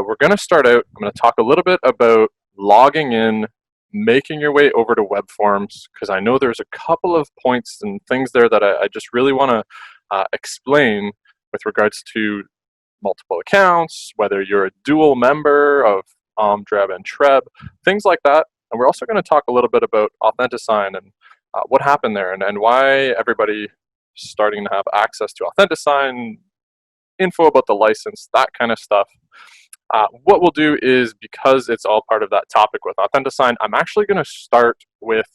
we're going to start out, I'm going to talk a little bit about logging in, making your way over to WEBForms, because I know there's a couple of points and things there that I just really want to explain with regards to multiple accounts, whether you're a dual member of OMDREB and TREB, things like that. And we're also going to talk a little bit about AuthentiSign and what happened there, and why everybody starting to have access to AuthentiSign, info about the license, that kind of stuff. What we'll do is, because it's all part of that topic with AuthentiSign, I'm actually going to start with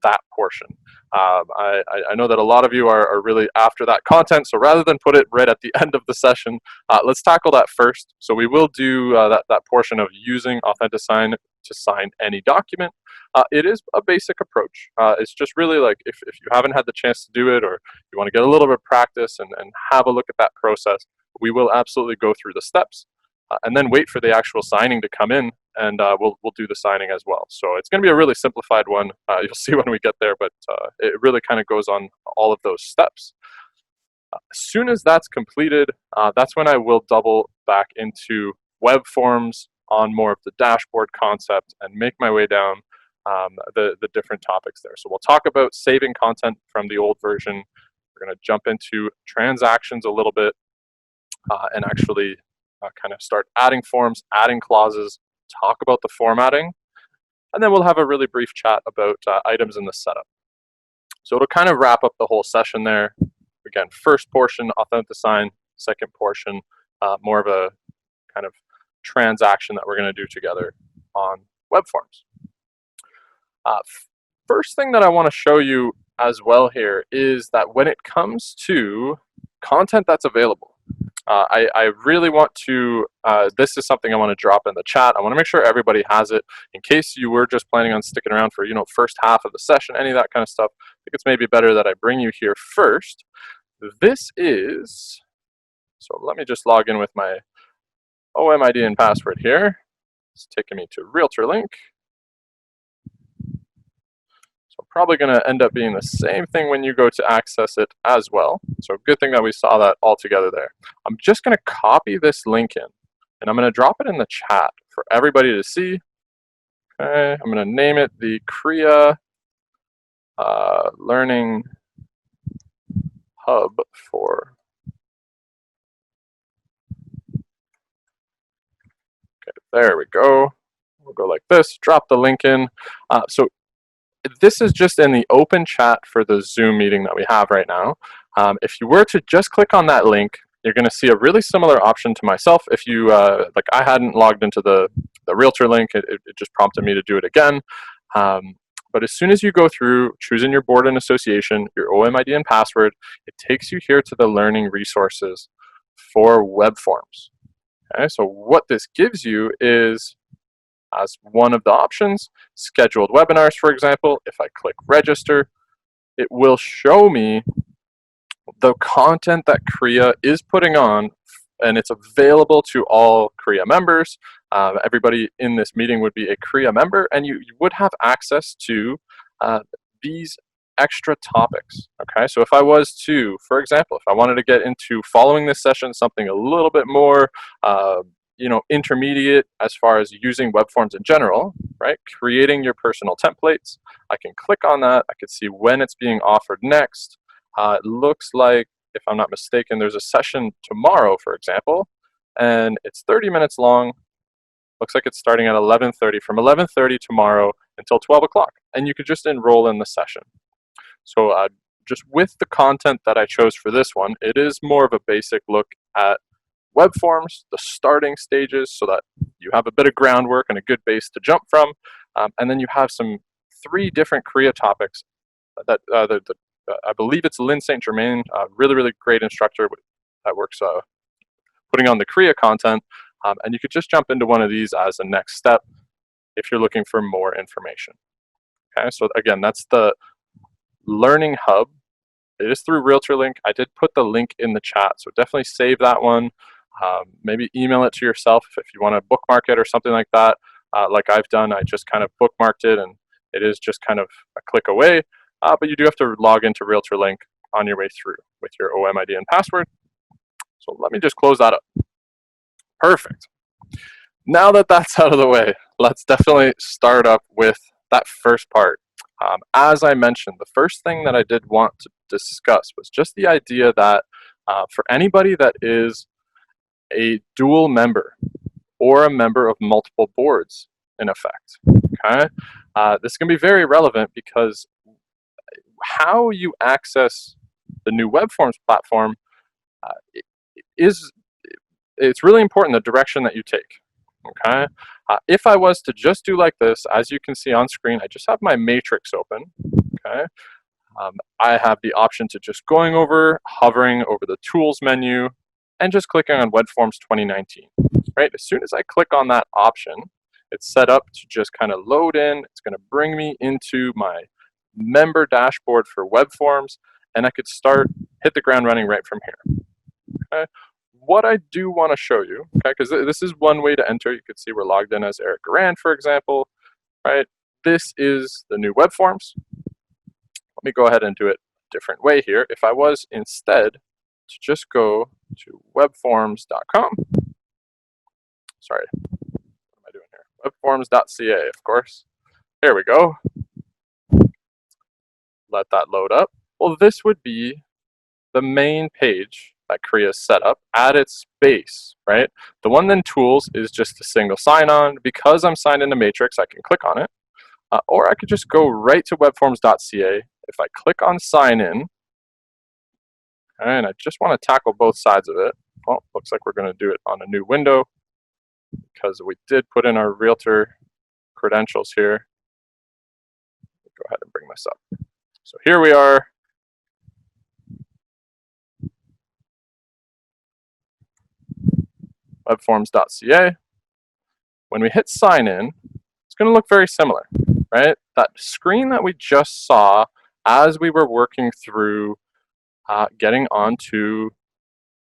that portion. I know that a lot of you are really after that content, so rather than put it right at the end of the session, let's tackle that first. So we will do that portion of using AuthentiSign to sign any document. It is a basic approach. It's just really like if you haven't had the chance to do it, or you want to get a little bit of practice and have a look at that process, we will absolutely go through the steps. And then wait for the actual signing to come in, and we'll do the signing as well. So it's going to be a really simplified one. You'll see when we get there, but it really kind of goes on all of those steps. As soon as that's completed, that's when I will double back into WEBForms on more of the dashboard concept and make my way down the different topics there. So we'll talk about saving content from the old version. We're going to jump into transactions a little bit and actually kind of start adding forms, adding clauses, talk about the formatting, and then we'll have a really brief chat about items in the setup. So it'll kind of wrap up the whole session there. Again, first portion, AuthentiSign, second portion, more of a kind of transaction that we're going to do together on WEBForms. First thing that I want to show you as well here is that when it comes to content that's available, I really want to, this is something I want to drop in the chat. I want to make sure everybody has it in case you were just planning on sticking around for, first half of the session, any of that kind of stuff. I think it's maybe better that I bring you here first. This is, so let me just log in with my OMID and password here. It's taking me to Realtor Link. So probably going to end up being the same thing when you go to access it as well. So good thing that we saw that all together there. I'm just going to copy this link in, and I'm going to drop it in the chat for everybody to see. Okay, I'm going to name it the Kriya Learning Hub for. Okay, there we go. We'll go like this, drop the link in. So this is just in the open chat for the Zoom meeting that we have right now. If you were to just click on that link, you're going to see a really similar option to myself. If you, like I hadn't logged into the Realtor Link, it just prompted me to do it again. But as soon as you go through choosing your board and association, your OMID and password, it takes you here to the learning resources for WEBForms. Okay, so what this gives you is, as one of the options, scheduled webinars, for example. If I click register, it will show me the content that Kriya is putting on, and it's available to all Kriya members. Everybody in this meeting would be a Kriya member, and you would have access to these extra topics. Okay, so if I was to, for example, if I wanted to get into, following this session, something a little bit more intermediate as far as using WEBForms in general, right? Creating your personal templates. I can click on that. I can see when it's being offered next. It looks like, if I'm not mistaken, there's a session tomorrow, for example, and it's 30 minutes long. Looks like it's starting at 11:30, from 11:30 tomorrow until 12 o'clock. And you could just enroll in the session. So just with the content that I chose for this one, it is more of a basic look at WEBForms, the starting stages, so that you have a bit of groundwork and a good base to jump from. And then you have 3 different Kriya topics that I believe it's Lynn St. Germain, really, really great instructor that works putting on the Kriya content. And you could just jump into one of these as a next step if you're looking for more information. Okay, so again, that's the Learning Hub. It is through Realtor Link. I did put the link in the chat, so definitely save that one. Maybe email it to yourself if you want to bookmark it or something like that. Like I've done, I just kind of bookmarked it, and it is just kind of a click away. But you do have to log into Realtor Link on your way through with your OMID and password. So let me just close that up. Perfect. Now that that's out of the way, let's definitely start up with that first part. As I mentioned, the first thing that I did want to discuss was just the idea that for anybody that is a dual member or a member of multiple boards, in effect, okay, this can be very relevant because how you access the new WebForms platform it's really important the direction that you take. Okay, if I was to just do like this, as you can see on screen, I just have my matrix open. Okay, I have the option to just hovering over the tools menu, and just clicking on WebForms 2019. Right, as soon as I click on that option, it's set up to just kind of load in. It's going to bring me into my member dashboard for WebForms, and I could hit the ground running right from here. Okay. What I do want to show you, okay, because this is one way to enter. You can see we're logged in as Eric Garand, for example, right? This is the new WebForms. Let me go ahead and do it a different way here. If I was instead to just go to webforms.com, sorry, what am I doing here? Webforms.ca, of course. Here we go. Let that load up. Well, this would be the main page that Kriya's set up at its base, right? The one in tools is just a single sign-on. Because I'm signed into Matrix, I can click on it. Or I could just go right to webforms.ca. If I click on sign in, and I just want to tackle both sides of it. Well, looks like we're going to do it on a new window because we did put in our realtor credentials here. Go ahead and bring this up. So here we are. Webforms.ca. When we hit sign in, it's going to look very similar, right? That screen that we just saw as we were working through getting onto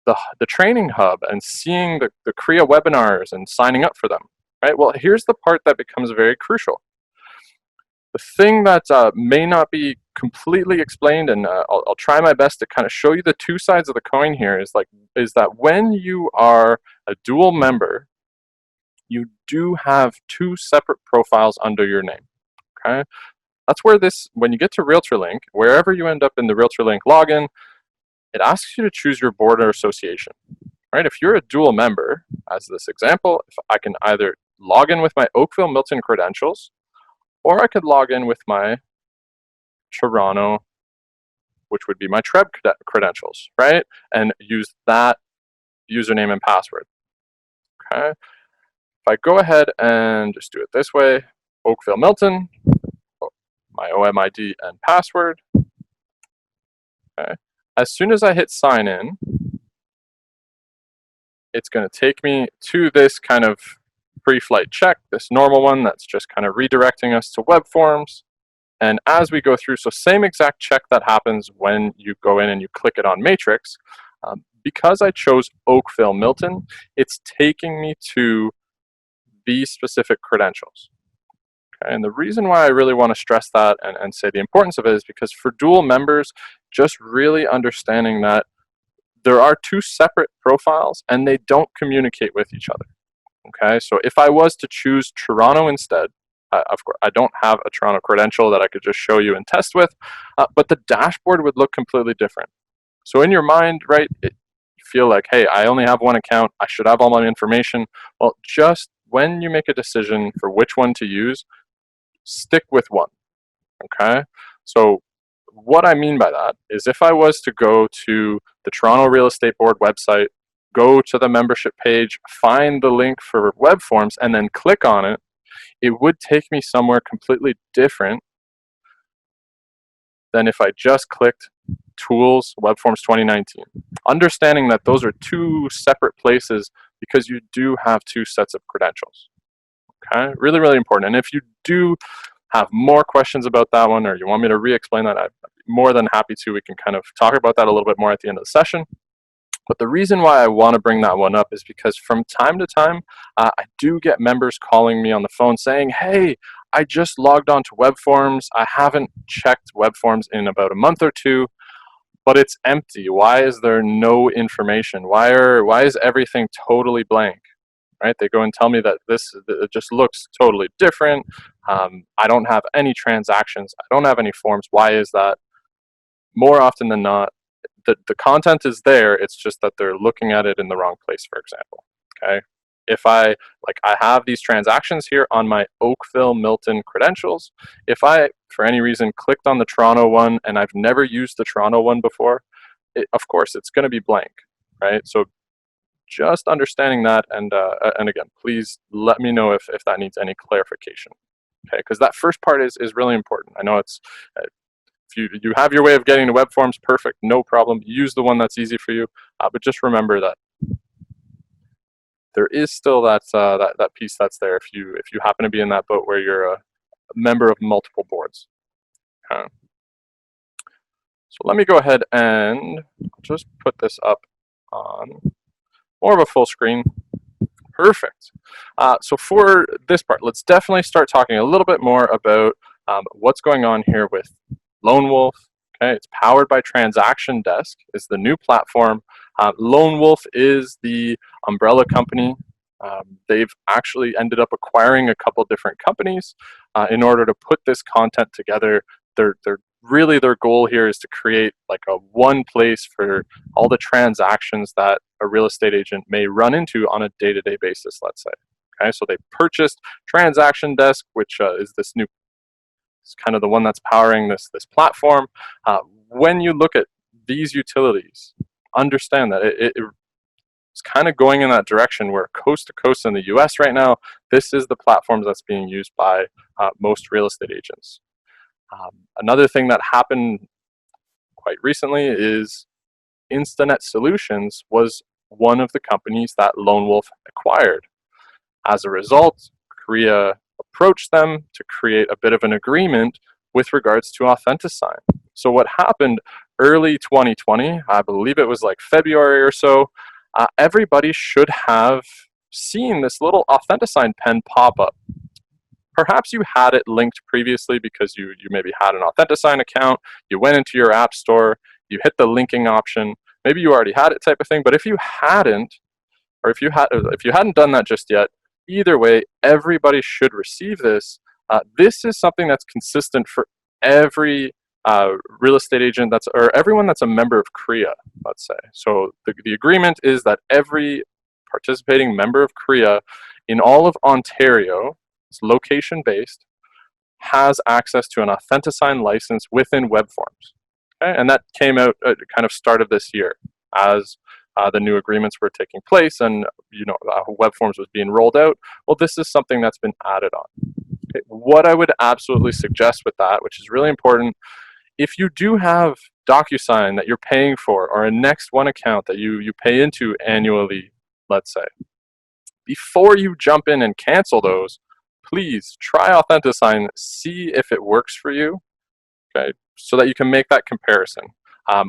the training hub and seeing the Kriya webinars and signing up for them, right? Well, here's the part that becomes very crucial. The thing that may not be completely explained, and I'll try my best to kind of show you the two sides of the coin here, is that when you are a dual member, you do have two separate profiles under your name. Okay, that's where when you get to RealtorLink, wherever you end up in the RealtorLink login, it asks you to choose your board or association. Right? If you're a dual member, as this example, if I can either log in with my Oakville Milton credentials, or I could log in with my Toronto, which would be my TREB credentials, right? And use that username and password. Okay. If I go ahead and just do it this way, Oakville Milton, my OMID and password. Okay. As soon as I hit sign in, it's going to take me to this kind of pre-flight check, this normal one that's just kind of redirecting us to WebForms. And as we go through, so same exact check that happens when you go in and you click it on Matrix, because I chose Oakville Milton, it's taking me to these specific credentials. Okay? And the reason why I really want to stress that and say the importance of it is because for dual members, just really understanding that there are two separate profiles and they don't communicate with each other. Okay, so if I was to choose Toronto instead, of course, I don't have a Toronto credential that I could just show you and test with, but the dashboard would look completely different. So in your mind, right, you feel like, hey, I only have one account, I should have all my information. Well, just when you make a decision for which one to use, stick with one, okay? So what I mean by that is if I was to go to the Toronto Real Estate Board website, go to the membership page, find the link for WebForms, and then click on it, it would take me somewhere completely different than if I just clicked Tools, WebForms 2019. Understanding that those are two separate places because you do have two sets of credentials. Okay, really, really important. And if you do have more questions about that one, or you want me to re-explain that, I'd be more than happy to. We can kind of talk about that a little bit more at the end of the session. But the reason why I want to bring that one up is because from time to time, I do get members calling me on the phone saying, hey, I just logged on to WebForms. I haven't checked WebForms in about a month or two, but it's empty. Why is there no information? Why is everything totally blank? right? They go and tell me that it just looks totally different. I don't have any transactions. I don't have any forms. Why is that? More often than not, the content is there. It's just that they're looking at it in the wrong place, for example. Okay. If I have these transactions here on my Oakville Milton credentials, if I, for any reason, clicked on the Toronto one and I've never used the Toronto one before, of course, it's going to be blank, right? So just understanding that, and again, please let me know if that needs any clarification, okay? Because that first part is really important. I know it's, if you have your way of getting to web forms, perfect, no problem. Use the one that's easy for you, but just remember that there is still that piece that's there if you happen to be in that boat where you're a member of multiple boards. Okay. So let me go ahead and just put this up on more of a full screen. Perfect. So for this part, let's definitely start talking a little bit more about what's going on here with Lone Wolf. Okay, it's powered by Transaction Desk, is the new platform. Lone Wolf is the umbrella company. They've actually ended up acquiring a couple different companies in order to put this content together. Really their goal here is to create like a one place for all the transactions that a real estate agent may run into on a day-to-day basis, let's say. Okay, so they purchased Transaction Desk, which is this new, it's kind of the one that's powering this platform. When you look at these utilities, understand that it's kind of going in that direction where coast to coast in the US right now, this is the platforms that's being used by most real estate agents. Another thing that happened quite recently is Instanet Solutions was one of the companies that Lone Wolf acquired. As a result, Korea approached them to create a bit of an agreement with regards to AuthentiSign. So what happened early 2020, I believe it was like February or so, everybody should have seen this little AuthentiSign pen pop up. Perhaps you had it linked previously because you hadn't had an AuthentiSign account, you went into your app store, you hit the linking option, maybe you already had it type of thing, but if you hadn't, or if you hadn't done that just yet, either way, everybody should receive this. This is something that's consistent for every real estate agent or everyone that's a member of CREA, let's say. So the agreement is that every participating member of CREA in all of Ontario, it's location-based, has access to an AuthentiSign license within WEBForms. Okay? And that came out at kind of start of this year as the new agreements were taking place and WEBForms was being rolled out. Well, this is something that's been added on. Okay? What I would absolutely suggest with that, which is really important, if you do have DocuSign that you're paying for or a Next One account that you pay into annually, let's say, before you jump in and cancel those, please try AuthentiSign, see if it works for you, okay, so that you can make that comparison.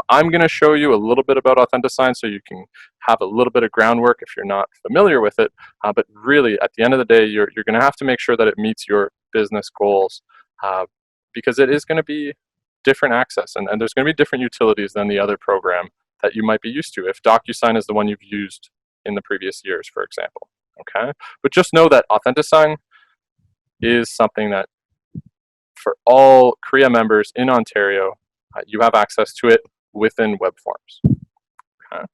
I'm going to show you a little bit about AuthentiSign so you can have a little bit of groundwork if you're not familiar with it, but really at the end of the day, you're going to have to make sure that it meets your business goals because it is going to be different access and there's going to be different utilities than the other program that you might be used to if DocuSign is the one you've used in the previous years, for example. Okay, but just know that AuthentiSign is something that for all CREA members in Ontario, you have access to it within WEBForms. Okay.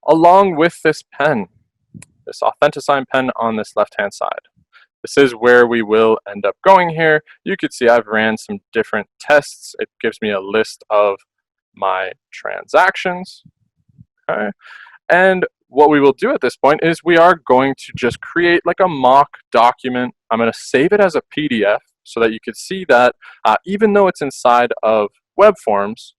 Along with this pen, this AuthentiSign pen on this left-hand side, this is where we will end up going here. You can see I've ran some different tests. It gives me a list of my transactions. Okay. And what we will do at this point is we are going to just create like a mock document. I'm going to save it as a PDF so that you can see that even though it's inside of WEBForms,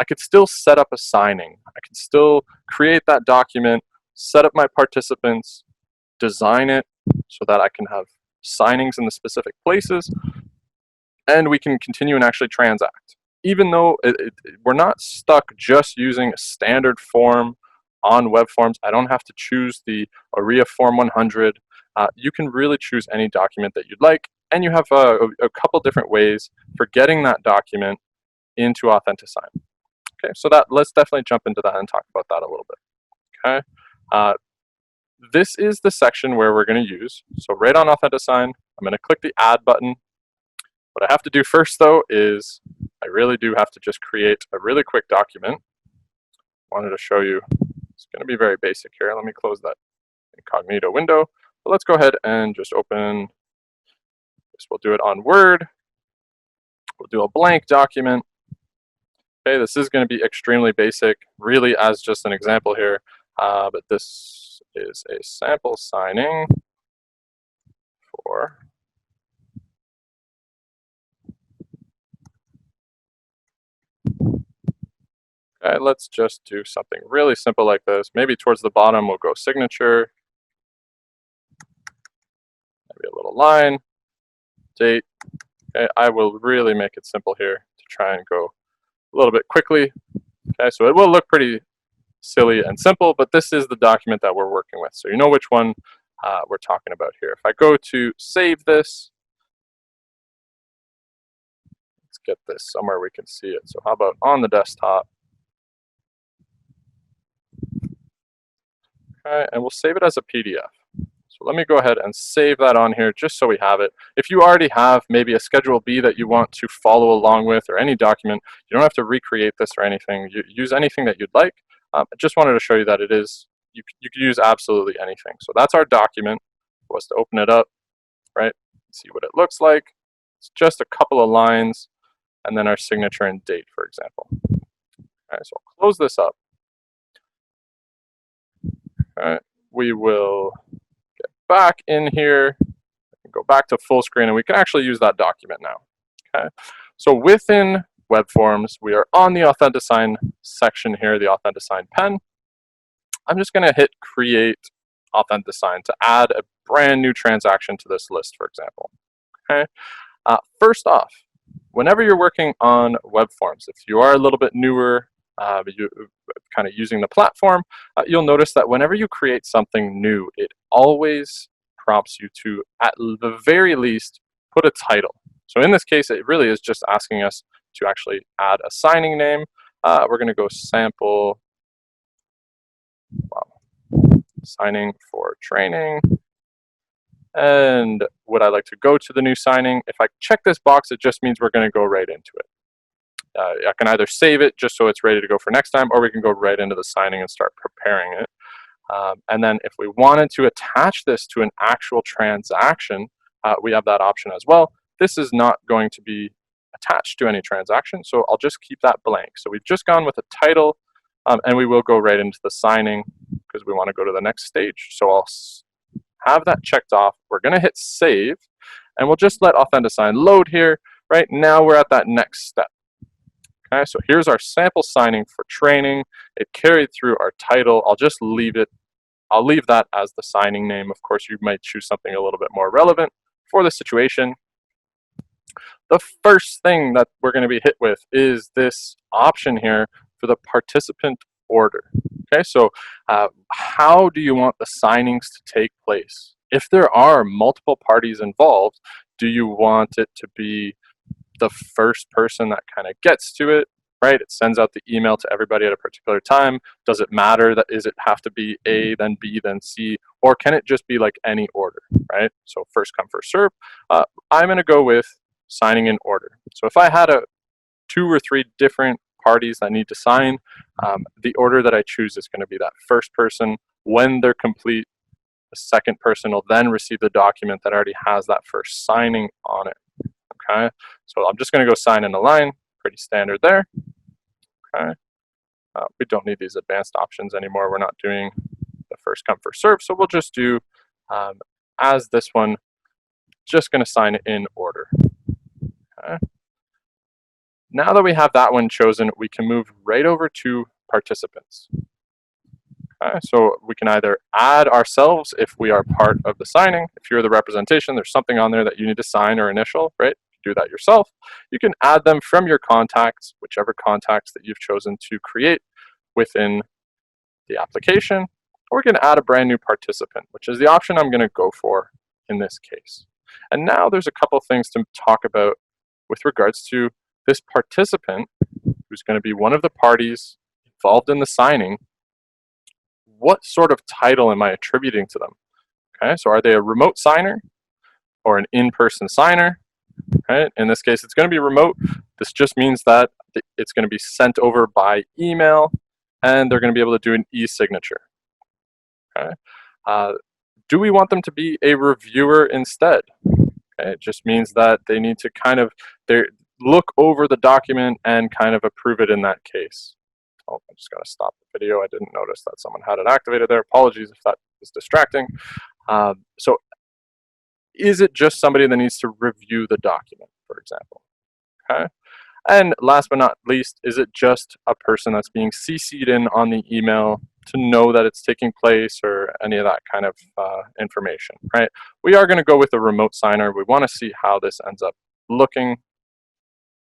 I could still set up a signing. I can still create that document, set up my participants, design it so that I can have signings in the specific places, and we can continue and actually transact. Even though we're not stuck just using a standard form on WEBForms, I don't have to choose the OMDREB Form 100. You can really choose any document that you'd like, and you have a couple different ways for getting that document into AuthentiSign. Okay, so let's definitely jump into that and talk about that a little bit. Okay, this is the section where we're going to use. So right on AuthentiSign, I'm going to click the Add button. What I have to do first, though, is I really do have to just create a really quick document. Wanted to show you. It's going to be very basic here. Let me close that incognito window. But let's go ahead and just open this. We'll do it on Word. We'll do a blank document. Okay, this is going to be extremely basic, really, as just an example here. But this is a sample signing for okay, let's just do something really simple like this. Maybe towards the bottom we'll go signature, maybe a little line, date. Okay, I will really make it simple here to try and go a little bit quickly. Okay, so it will look pretty silly and simple, but this is the document that we're working with. So you know which one we're talking about here. If I go to save this, let's get this somewhere we can see it. So how about on the desktop? Okay, and we'll save it as a PDF. So let me go ahead and save that on here just so we have it. If you already have maybe a Schedule B that you want to follow along with, or any document, you don't have to recreate this or anything. You use anything that you'd like. I just wanted to show you that it is, you can use absolutely anything. So that's our document. For us to open it up, right? See what it looks like. It's just a couple of lines, and then our signature and date, for example. All right, so I'll close this up. All right, we will get back in here, go back to full screen, and we can actually use that document now. Okay, so within WEBForms, we are on the AuthentiSign section here, the AuthentiSign pen. I'm just going to hit Create AuthentiSign to add a brand new transaction to this list, for example. Okay, first off, whenever you're working on WEBForms, if you are a little bit newer, you kind of using the platform, you'll notice that whenever you create something new, it always prompts you to, at the very least, put a title. So in this case, it really is just asking us to actually add a signing name. We're going to go sample signing for training. And would I like to go to the new signing? If I check this box, it just means we're going to go right into it. I can either save it just so it's ready to go for next time, or we can go right into the signing and start preparing it. And then if we wanted to attach this to an actual transaction, we have that option as well. This is not going to be attached to any transaction, so I'll just keep that blank. So we've just gone with a title, and we will go right into the signing because we want to go to the next stage. So I'll have that checked off. We're going to hit save, and we'll just let AuthentiSign load here. Right now we're at that next step. Okay, so here's our sample signing for training. It carried through our title. I'll just leave it. I'll leave that as the signing name. Of course, you might choose something a little bit more relevant for the situation. The first thing that we're going to be hit with is this option here for the participant order. Okay, so how do you want the signings to take place? If there are multiple parties involved, do you want it to be the first person that kind of gets to it, right? It sends out the email to everybody at a particular time. Does it matter that it have to be A, then B, then C, or can it just be like any order, right? So first come, first serve. I'm going to go with signing in order. So if I had 2 or 3 different parties that need to sign, the order that I choose is going to be that first person. When they're complete, the second person will then receive the document that already has that first signing on it. Okay, so I'm just going to go sign in a line, pretty standard there. Okay, we don't need these advanced options anymore. We're not doing the first come, first serve, so we'll just do as this one, just going to sign it in order. Okay. Now that we have that one chosen, we can move right over to participants. Okay, so we can either add ourselves if we are part of the signing. If you're the representation, there's something on there that you need to sign or initial, right? Do that yourself. You can add them from your contacts, whichever contacts that you've chosen to create within the application, or we can add a brand new participant, which is the option I'm going to go for in this case. And now there's a couple things to talk about with regards to this participant who's going to be one of the parties involved in the signing. what sort of title am I attributing to them? Okay, so are they a remote signer or an in-person signer? Right? In this case, it's going to be remote. This just means that it's going to be sent over by email, and they're going to be able to do an e-signature. Okay? Do we want them to be a reviewer instead? Okay? It just means that they need to kind of look over the document and kind of approve it in that case. Oh, I'm just going to stop the video. I didn't notice that someone had it activated there. Apologies if that is distracting. So is it just somebody that needs to review the document, for example? Okay. And last but not least, is it just a person that's being CC'd in on the email to know that it's taking place or any of that kind of information, right? We are going to go with a remote signer. We want to see how this ends up looking.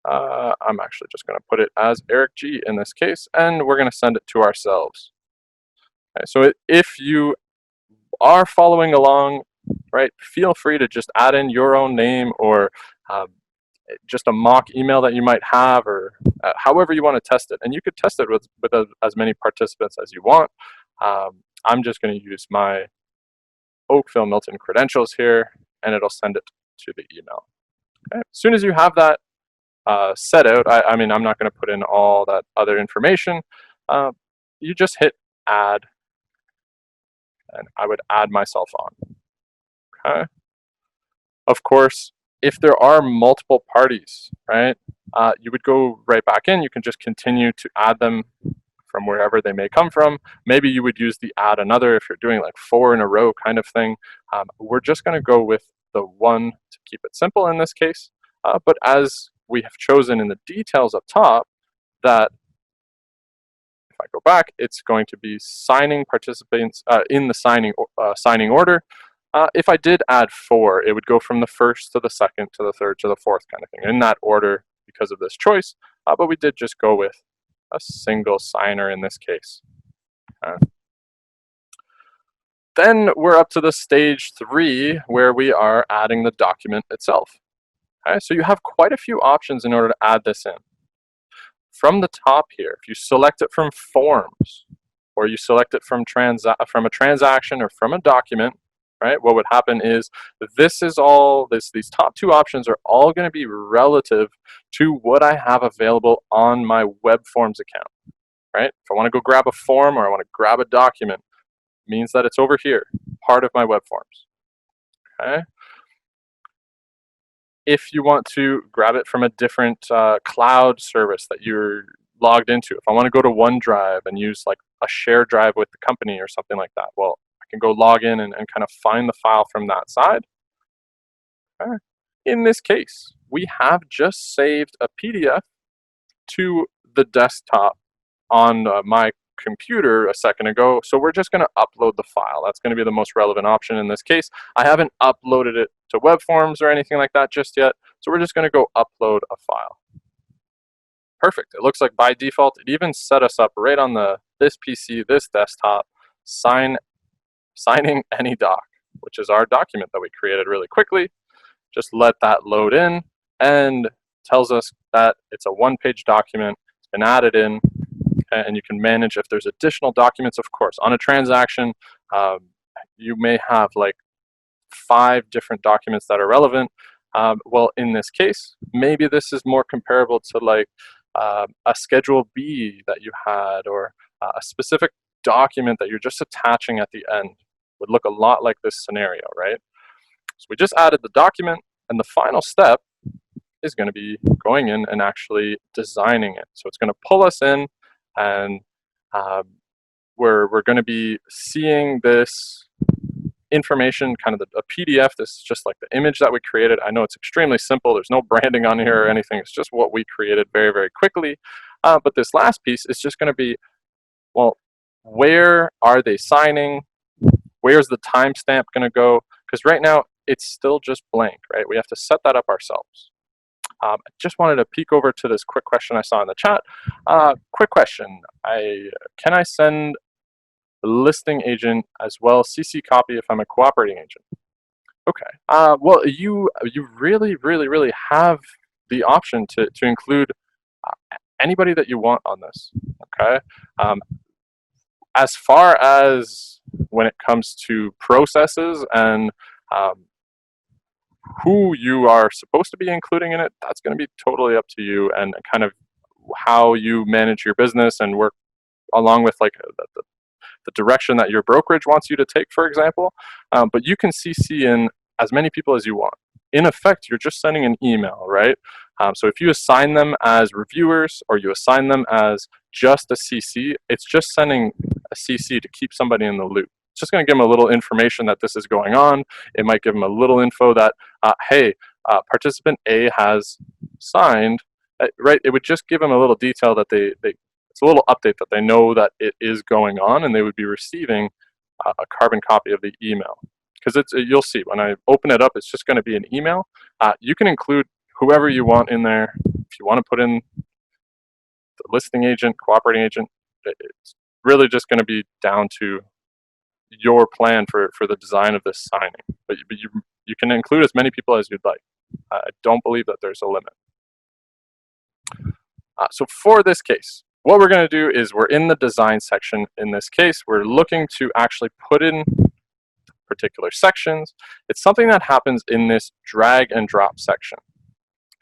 I'm actually just going to put it as Eric G in this case, and we're going to send it to ourselves. Okay, so if you are following along, right, feel free to just add in your own name or just a mock email that you might have, or however you want to test it. And you could test it with as many participants as you want. I'm just going to use my Oakville Milton credentials here, and it'll send it to the email. Okay. As soon as you have that set out, I mean, I'm not going to put in all that other information. You just hit add, and I would add myself on. Okay. Of course, if there are multiple parties, right, you would go right back in. You can just continue to add them from wherever they may come from. Maybe you would use the add another if you're doing like 4 in a row kind of thing. We're just going to go with the one to keep it simple in this case. But as we have chosen in the details up top, that if I go back, it's going to be signing participants in the signing order. If I did add 4, it would go from the first to the second to the third to the fourth kind of thing, in that order because of this choice. But we did just go with a single signer in this case. Then we're up to the stage 3, where we are adding the document itself. Okay, so you have quite a few options in order to add this in. From the top here, if you select it from forms, or you select it from a transaction or from a document, right, what would happen is this is all, these top 2 options are all going to be relative to what I have available on my WEBForms account, right? If I want to go grab a form or I want to grab a document, it means that it's over here, part of my WEBForms, okay? If you want to grab it from a different cloud service that you're logged into, if I want to go to OneDrive and use like a shared drive with the company or something like that, well, I can go log in and kind of find the file from that side. Okay. In this case, we have just saved a PDF to the desktop on my computer a second ago, so we're just going to upload the file. That's going to be the most relevant option in this case. I haven't uploaded it to WebForms or anything like that just yet, so we're just going to go upload a file. Perfect. It looks like by default it even set us up right on this PC, this desktop, signing any doc, which is our document that we created really quickly. Just let that load in and tells us that it's a 1-page document. It's been added in. And you can manage if there's additional documents, of course. On a transaction, you may have like 5 different documents that are relevant. Well, in this case, maybe this is more comparable to like a Schedule B that you had, or a specific document that you're just attaching at the end. Would look a lot like this scenario, right? So we just added the document, and the final step is going to be going in and actually designing it. So it's going to pull us in, and we're going to be seeing this information, kind of a PDF. This is just like the image that we created. I know it's extremely simple. There's no branding on here or anything. It's just what we created very, very quickly. But this last piece is just going to be, well, where are they signing? Where's the timestamp going to go? Because right now it's still just blank, right? We have to set that up ourselves. I just wanted to peek over to this quick question I saw in the chat. Quick question. Can I send the listing agent as well CC copy if I'm a cooperating agent? Okay. Well, you really have the option to include anybody that you want on this. Okay. as far as when it comes to processes and who you are supposed to be including in it, that's going to be totally up to you and kind of how you manage your business and work along with like the direction that your brokerage wants you to take, for example. But you can CC in as many people as you want. In effect, you're just sending an email, right? So if you assign them as reviewers or you assign them as just a CC, it's just sending a CC to keep somebody in the loop. It's just going to give them a little information that this is going on. It might give them a little info that, hey, participant A has signed, right? It would just give them a little detail that it's a little update that they know that it is going on, and they would be receiving a carbon copy of the email. Because you'll see when I open it up, it's just going to be an email. You can include whoever you want in there. If you want to put in the listing agent, cooperating agent, it's really just going to be down to your plan for the design of this signing. But you can include as many people as you'd like. I don't believe that there's a limit. So for this case, what we're going to do is we're in the design section. In this case, we're looking to actually put in particular sections. It's something that happens in this drag and drop section.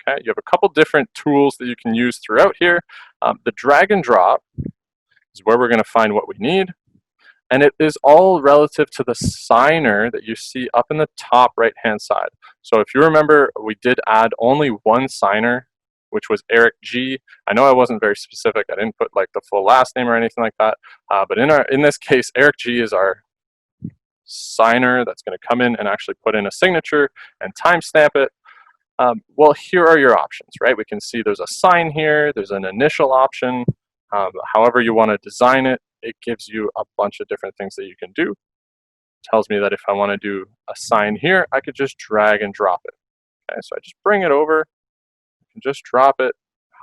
Okay, you have a couple different tools that you can use throughout here. The drag and drop is where we're going to find what we need. And it is all relative to the signer that you see up in the top right-hand side. So if you remember, we did add only one signer, which was Eric G. I know I wasn't very specific. I didn't put like the full last name or anything like that. But in this case, Eric G is our signer that's going to come in and actually put in a signature and timestamp it. Well, here are your options, right? We can see there's a sign here. There's an initial option. However you want to design it, it gives you a bunch of different things that you can do. It tells me that if I want to do a sign here, I could just drag and drop it. Okay, so I just bring it over and just drop it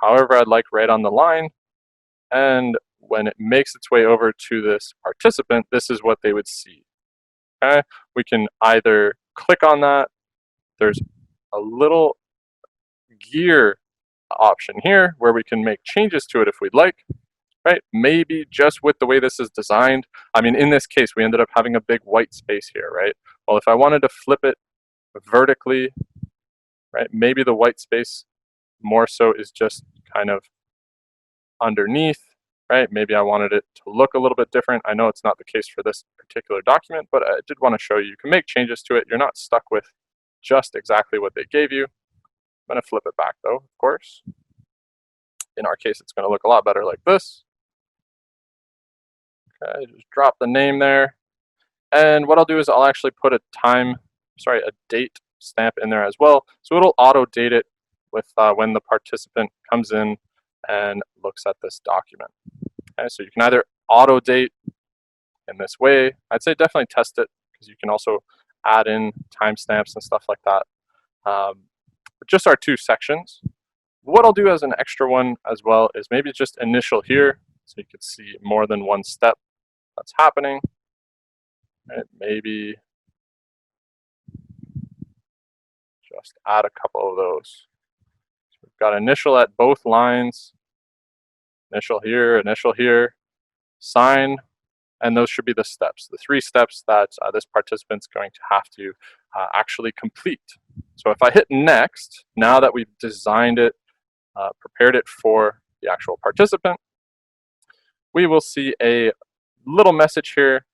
however I'd like right on the line. And when it makes its way over to this participant, this is what they would see. Okay, we can either click on that. There's a little gear option here where we can make changes to it if we'd like. Right, maybe just with the way this is designed. I mean, in this case, we ended up having a big white space here, right? Well, if I wanted to flip it vertically, right, maybe the white space more so is just kind of underneath, right? Maybe I wanted it to look a little bit different. I know it's not the case for this particular document, but I did want to show you. You can make changes to it. You're not stuck with just exactly what they gave you. I'm going to flip it back, though, of course. In our case, it's going to look a lot better like this. Okay, just drop the name there. And what I'll do is I'll actually put a date stamp in there as well. So it'll auto date it with when the participant comes in and looks at this document. Okay, so you can either auto date in this way. I'd say definitely test it because you can also add in timestamps and stuff like that. But just our two sections. What I'll do as an extra one as well is maybe just initial here, so you can see more than one step that's happening. Right, maybe just add a couple of those. So we've got initial at both lines, initial here, sign, and those should be the steps, the 3 steps that this participant's going to have to actually complete. So if I hit next, now that we've designed it, prepared it for the actual participant, we will see a little message here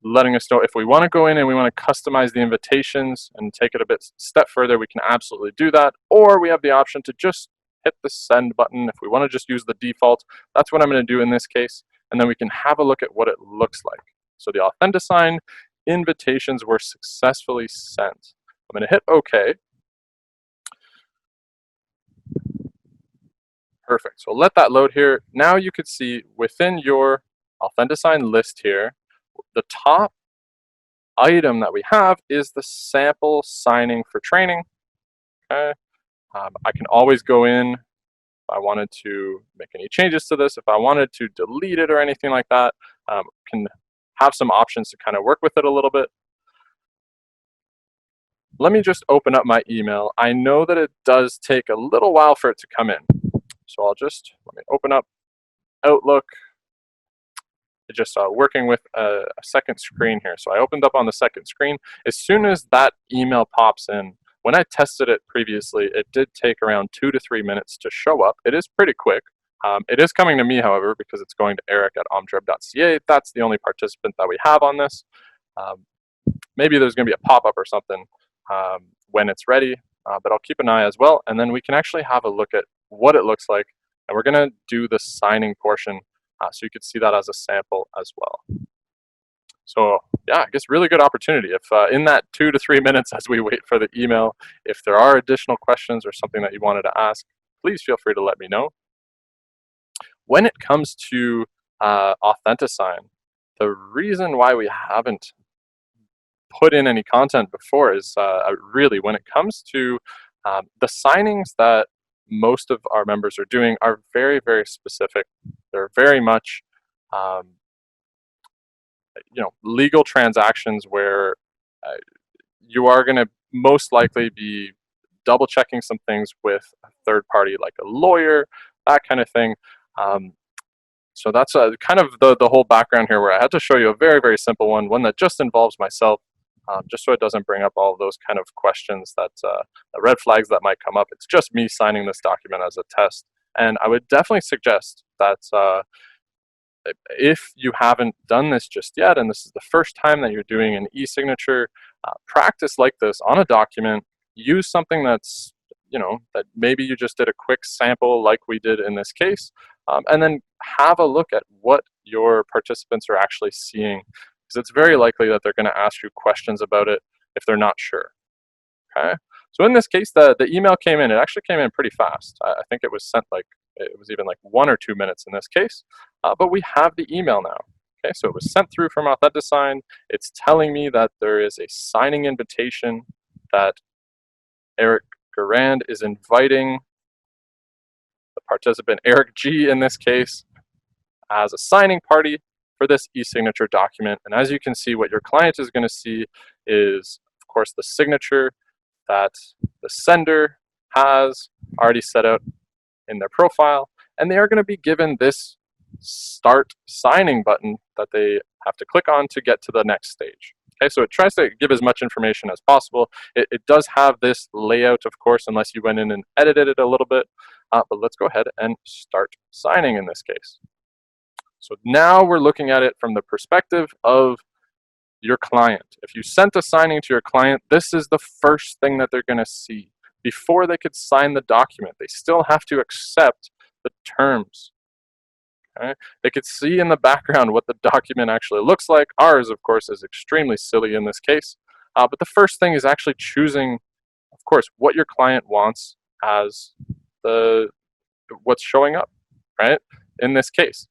letting us know if we want to go in and we want to customize the invitations and take it a step further, we can absolutely do that. Or we have the option to just hit the send button. If we want to just use the default, that's what I'm going to do in this case. And then we can have a look at what it looks like. So the AuthentiSign invitations were successfully sent. I'm going to hit OK. Perfect. So let that load here. Now you could see within your AuthentiSign list here, the top item that we have is the sample signing for training. Okay. I can always go in if I wanted to make any changes to this, if I wanted to delete it or anything like that. Can have some options to kind of work with it a little bit. Let me just open up my email. I know that it does take a little while for it to come in. So let me open up Outlook. just working with a second screen here. So I opened up on the second screen. As soon as that email pops in, when I tested it previously, it did take around 2 to 3 minutes to show up. It is pretty quick. It is coming to me, however, because it's going to Eric at omdreb.ca. That's the only participant that we have on this. Maybe there's going to be a pop-up or something when it's ready, but I'll keep an eye as well. And then we can actually have a look at what it looks like. And we're going to do the signing portion so you can see that as a sample as well. So yeah, I guess really good opportunity. If in that 2 to 3 minutes as we wait for the email, if there are additional questions or something that you wanted to ask, please feel free to let me know. When it comes to AuthentiSign, the reason why we haven't put in any content before is really when it comes to the signings that most of our members are doing are very, very specific. They're very much legal transactions where you are going to most likely be double checking some things with a third party like a lawyer, that kind of thing. So that's kind of the whole background here, where I had to show you a very, very simple one that just involves myself, just so it doesn't bring up all of those kind of questions that the red flags that might come up. It's just me signing this document as a test. And I would definitely suggest that if you haven't done this just yet, and this is the first time that you're doing an e-signature, practice like this on a document. Use something that's, that maybe you just did a quick sample like we did in this case, and then have a look at what your participants are actually seeing, because it's very likely that they're going to ask you questions about it if they're not sure. Okay. So in this case, the email came in. It actually came in pretty fast. I think it was sent it was even like 1 or 2 minutes in this case, but we have the email now. Okay, so it was sent through from AuthentiSign. It's telling me that there is a signing invitation that Eric Garand is inviting the participant, Eric G in this case, as a signing party for this e-signature document. And as you can see, what your client is going to see is, of course, the signature that the sender has already set out in their profile, and they are going to be given this start signing button that they have to click on to get to the next stage. Okay, so it tries to give as much information as possible. It does have this layout, of course, unless you went in and edited it a little bit, but let's go ahead and start signing in this case. So now we're looking at it from the perspective of your client. If you sent a signing to your client, this is the first thing that they're going to see. Before they could sign the document, they still have to accept the terms. Okay? They could see in the background what the document actually looks like. Ours, of course, is extremely silly in this case. But the first thing is actually choosing, of course, what your client wants as what's showing up, right? In this case,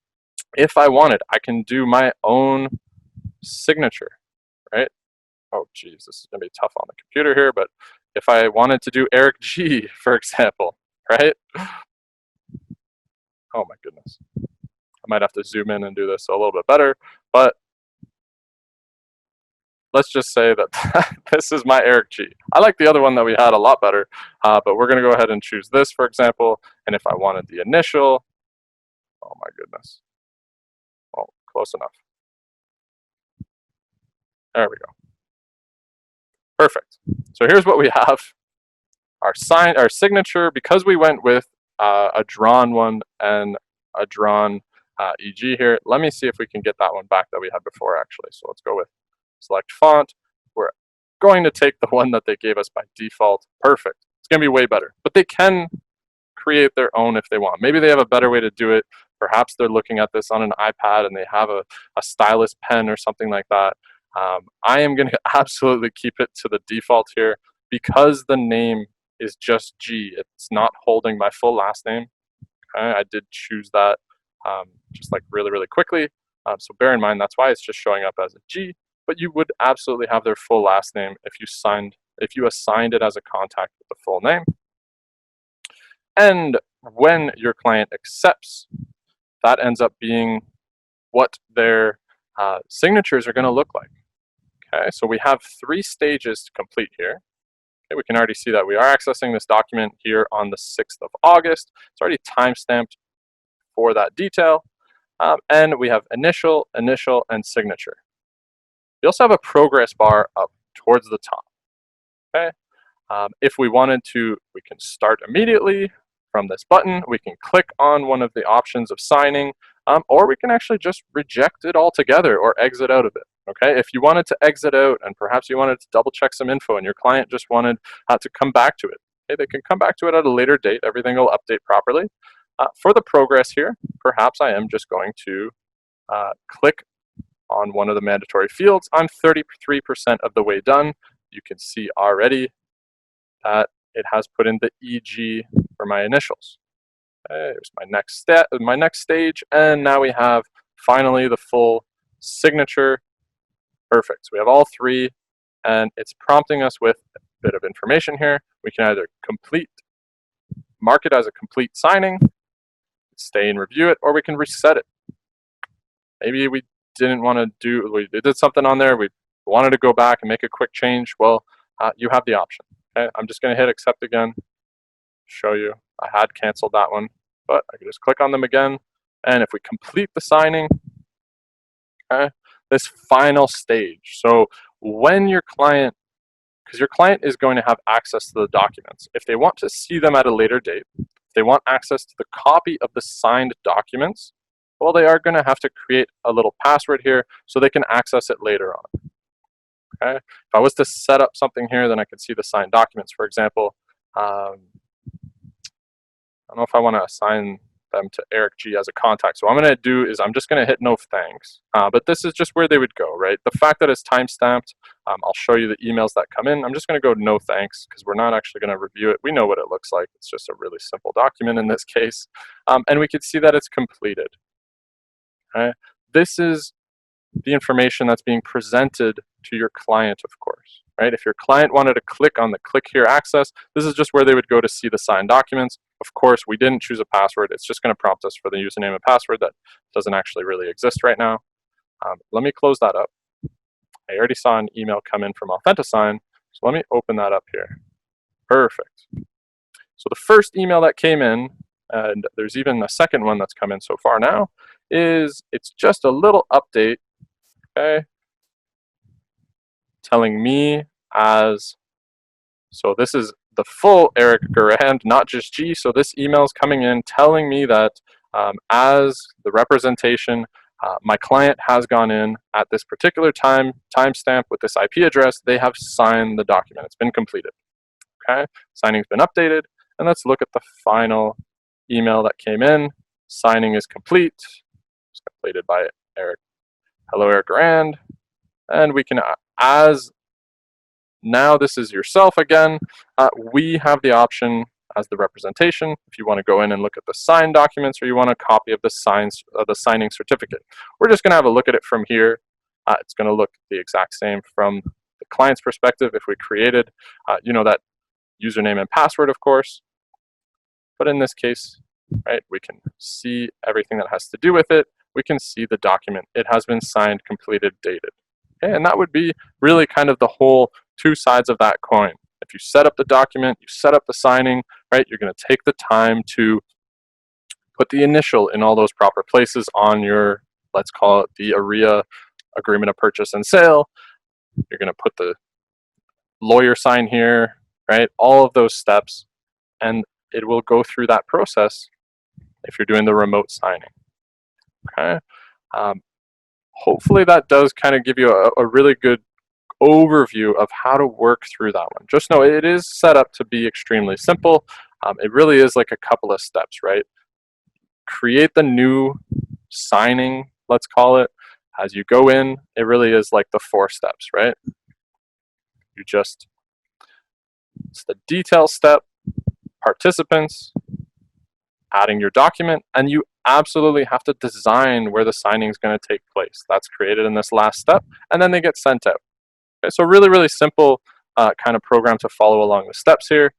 if I wanted, I can do my own signature, right? Oh, geez, this is going to be tough on the computer here, but if I wanted to do Eric G, for example, right? Oh my goodness. I might have to zoom in and do this a little bit better, but let's just say that this is my Eric G. I like the other one that we had a lot better, but we're going to go ahead and choose this, for example. And if I wanted the initial, oh my goodness. Oh, close enough. There we go. Perfect. So here's what we have. Our signature, because we went with a drawn one and a drawn EG here. Let me see if we can get that one back that we had before, actually. So let's go with select font. We're going to take the one that they gave us by default. Perfect. It's going to be way better. But they can create their own if they want. Maybe they have a better way to do it. Perhaps they're looking at this on an iPad and they have a stylus pen or something like that. I am going to absolutely keep it to the default here because the name is just G. It's not holding my full last name. Okay? I did choose that just like really, really quickly. So bear in mind, that's why it's just showing up as a G, but you would absolutely have their full last name if you assigned it as a contact with the full name. And when your client accepts, that ends up being what their signatures are going to look like. Okay, so we have 3 stages to complete here. Okay, we can already see that we are accessing this document here on the 6th of August. It's already time-stamped for that detail. And we have initial, initial, and signature. We also have a progress bar up towards the top. Okay. If we wanted to, we can start immediately from this button. We can click on one of the options of signing, or we can actually just reject it altogether or exit out of it. Okay, if you wanted to exit out and perhaps you wanted to double check some info and your client just wanted to come back to it, okay, they can come back to it at a later date. Everything will update properly. For the progress here, perhaps I am just going to click on one of the mandatory fields. I'm 33% of the way done. You can see already that it has put in the EG for my initials. Okay, here's my next step, my next stage, and now we have finally the full signature. Perfect. So we have all three, and it's prompting us with a bit of information here. We can either mark it as a complete signing, stay and review it, or we can reset it. Maybe we didn't want to we did something on there, we wanted to go back and make a quick change. Well, you have the option. Okay, I'm just going to hit accept again, show you I had canceled that one, but I can just click on them again, and if we complete the signing, okay, this final stage. So when your client, because your client is going to have access to the documents, if they want to see them at a later date, if they want access to the copy of the signed documents, well, they are going to have to create a little password here so they can access it later on. Okay. If I was to set up something here, then I could see the signed documents. For example, I don't know if I want to assign them to Eric G as a contact. So what I'm going to do is I'm just going to hit no thanks. But this is just where they would go, right? The fact that it's time-stamped, I'll show you the emails that come in. I'm just going to go no thanks because we're not actually going to review it. We know what it looks like. It's just a really simple document in this case. And we can see that it's completed. Okay? This is the information that's being presented to your client, of course. Right? If your client wanted to click on the click here access, this is just where they would go to see the signed documents. Of course, we didn't choose a password. It's just going to prompt us for the username and password that doesn't actually really exist right now. Let me close that up. I already saw an email come in from AuthentiSign, so let me open that up here. Perfect. So the first email that came in, and there's even a second one that's come in so far now, is it's just a little update, okay, telling me so this is the full Eric Garand, not just G. So this email is coming in telling me that as the representation, my client has gone in at this particular timestamp with this IP address. They have signed the document. It's been completed. Okay, signing's been updated, and let's look at the final email that came in. Signing is complete. It's completed by Eric. Hello, Eric Garand, and we can now this is yourself again. We have the option as the representation if you want to go in and look at the signed documents or you want a copy of the signing certificate. We're just going to have a look at it from here. It's going to look the exact same from the client's perspective if we created, that username and password, of course. But in this case, right, we can see everything that has to do with it. We can see the document. It has been signed, completed, dated. Okay, and that would be really kind of the whole two sides of that coin. If you set up the document, you set up the signing, right, you're going to take the time to put the initial in all those proper places on your, let's call it the ARIA agreement of purchase and sale. You're going to put the lawyer sign here, right, all of those steps, and it will go through that process if you're doing the remote signing. Okay. Hopefully that does kind of give you a really good overview of how to work through that one. Just know it is set up to be extremely simple. It really is like a couple of steps, right? Create the new signing, let's call it. As you go in, it really is like the 4 steps, right? It's the detail step, participants, adding your document, and you absolutely have to design where the signing is going to take place. That's created in this last step, and then they get sent out. Okay, so really, really simple kind of program to follow along the steps here.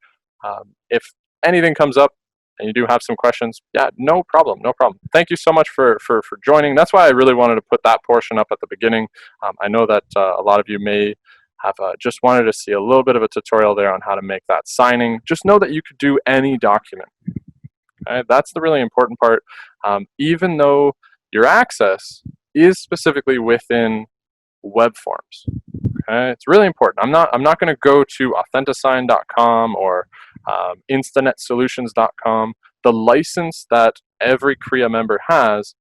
If anything comes up and you do have some questions, yeah, no problem, no problem. Thank you so much for joining. That's why I really wanted to put that portion up at the beginning. I know that a lot of you may have just wanted to see a little bit of a tutorial there on how to make that signing. Just know that you could do any document. Okay? That's the really important part. Even though your access is specifically within WEBForms. Okay, it's really important. I'm not going to go to AuthentiSign.com or InstanetSolutions.com. The license that every CREA member has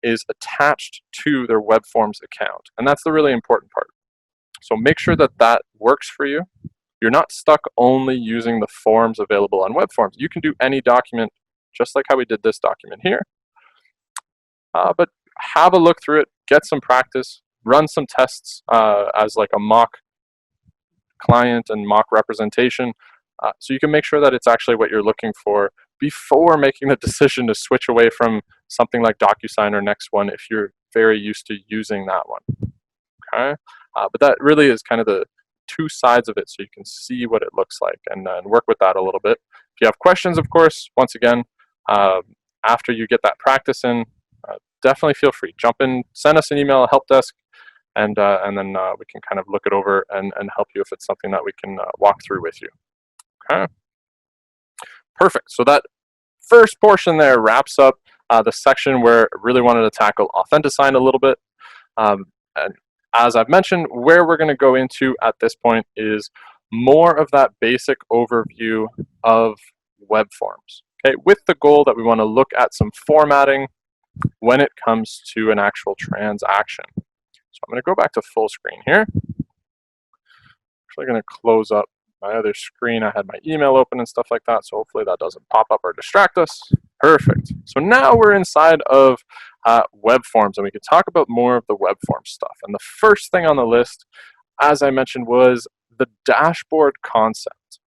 is attached to their WEBForms account, and that's the really important part. So make sure that that works for you. You're not stuck only using the forms available on WEBForms. You can do any document, just like how we did this document here. But have a look through it, get some practice, run some tests as like a mock client and mock representation, so you can make sure that it's actually what you're looking for before making the decision to switch away from something like DocuSign or Next One if you're very used to using that one. Okay, but that really is kind of the two sides of it, so you can see what it looks like and work with that a little bit. If you have questions, of course, once again, after you get that practice in, definitely feel free. Jump in, send us an email, help desk, and then we can kind of look it over and help you if it's something that we can walk through with you. Okay, perfect. So that first portion there wraps up the section where I really wanted to tackle AuthentiSign a little bit. And as I've mentioned, where we're going to go into at this point is more of that basic overview of WEBForms. Okay, with the goal that we want to look at some formatting when it comes to an actual transaction. So I'm going to go back to full screen here. Actually going to close up my other screen. I had my email open and stuff like that, so hopefully that doesn't pop up or distract us. Perfect. So now we're inside of WEBForms, and we can talk about more of the WEBForms stuff. And the first thing on the list, as I mentioned, was the dashboard concept.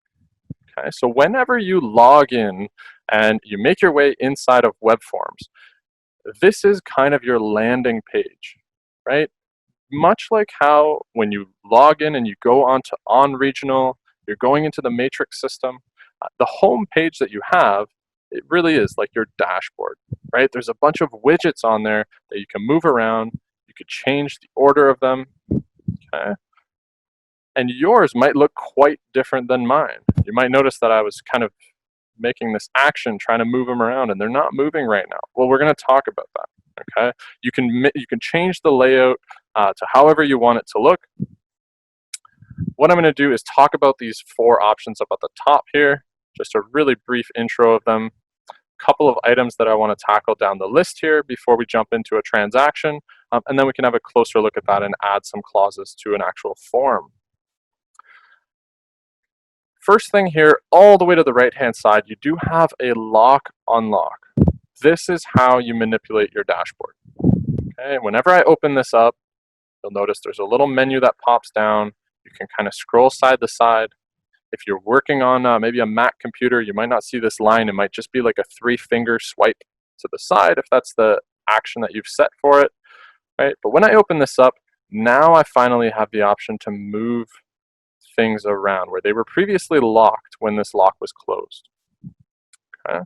Okay, so whenever you log in and you make your way inside of WEBForms, this is kind of your landing page, right? Much like how when you log in and you go onto OnRegional, you're going into the matrix system, the home page that you have, it really is like your dashboard, right? There's a bunch of widgets on there that you can move around. You could change the order of them, okay? And yours might look quite different than mine. You might notice that I was kind of making this action, trying to move them around, and they're not moving right now. Well, we're going to talk about that, okay? You can change the layout to however you want it to look. What I'm going to do is talk about these four options up at the top here, just a really brief intro of them. A couple of items that I want to tackle down the list here before we jump into a transaction, and then we can have a closer look at that and add some clauses to an actual form. First thing here, all the way to the right-hand side, you do have a lock unlock. This is how you manipulate your dashboard. Okay, whenever I open this up, you'll notice there's a little menu that pops down. You can kind of scroll side to side. If you're working on maybe a Mac computer, you might not see this line. It might just be like a 3-finger swipe to the side if that's the action that you've set for it, right? But when I open this up, now I finally have the option to move things around where they were previously locked when this lock was closed. Okay.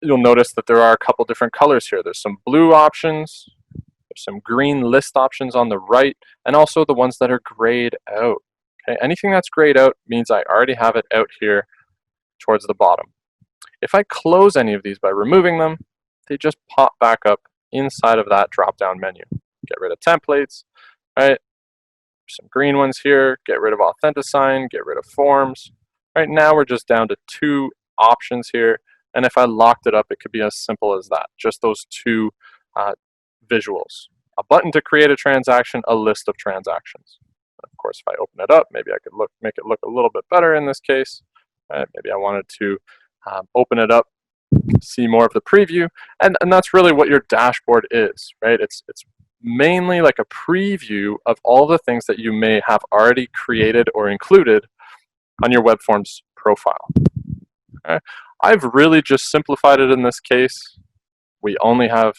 You'll notice that there are a couple different colors here. There's some blue options, there's some green list options on the right, and also the ones that are grayed out. Okay. Anything that's grayed out means I already have it out here towards the bottom. If I close any of these by removing them, they just pop back up inside of that drop-down menu. Get rid of templates, right? Some green ones here, get rid of AuthentiSign, get rid of forms. Right now we're just down to 2 options here, and if I locked it up, it could be as simple as that, just those 2 visuals. A button to create a transaction, a list of transactions. And of course, if I open it up, maybe I could make it look a little bit better in this case. Right? Maybe I wanted to open it up, see more of the preview, and that's really what your dashboard is, right? It's mainly like a preview of all the things that you may have already created or included on your WEBForms profile. Okay. I've really just simplified it in this case. We only have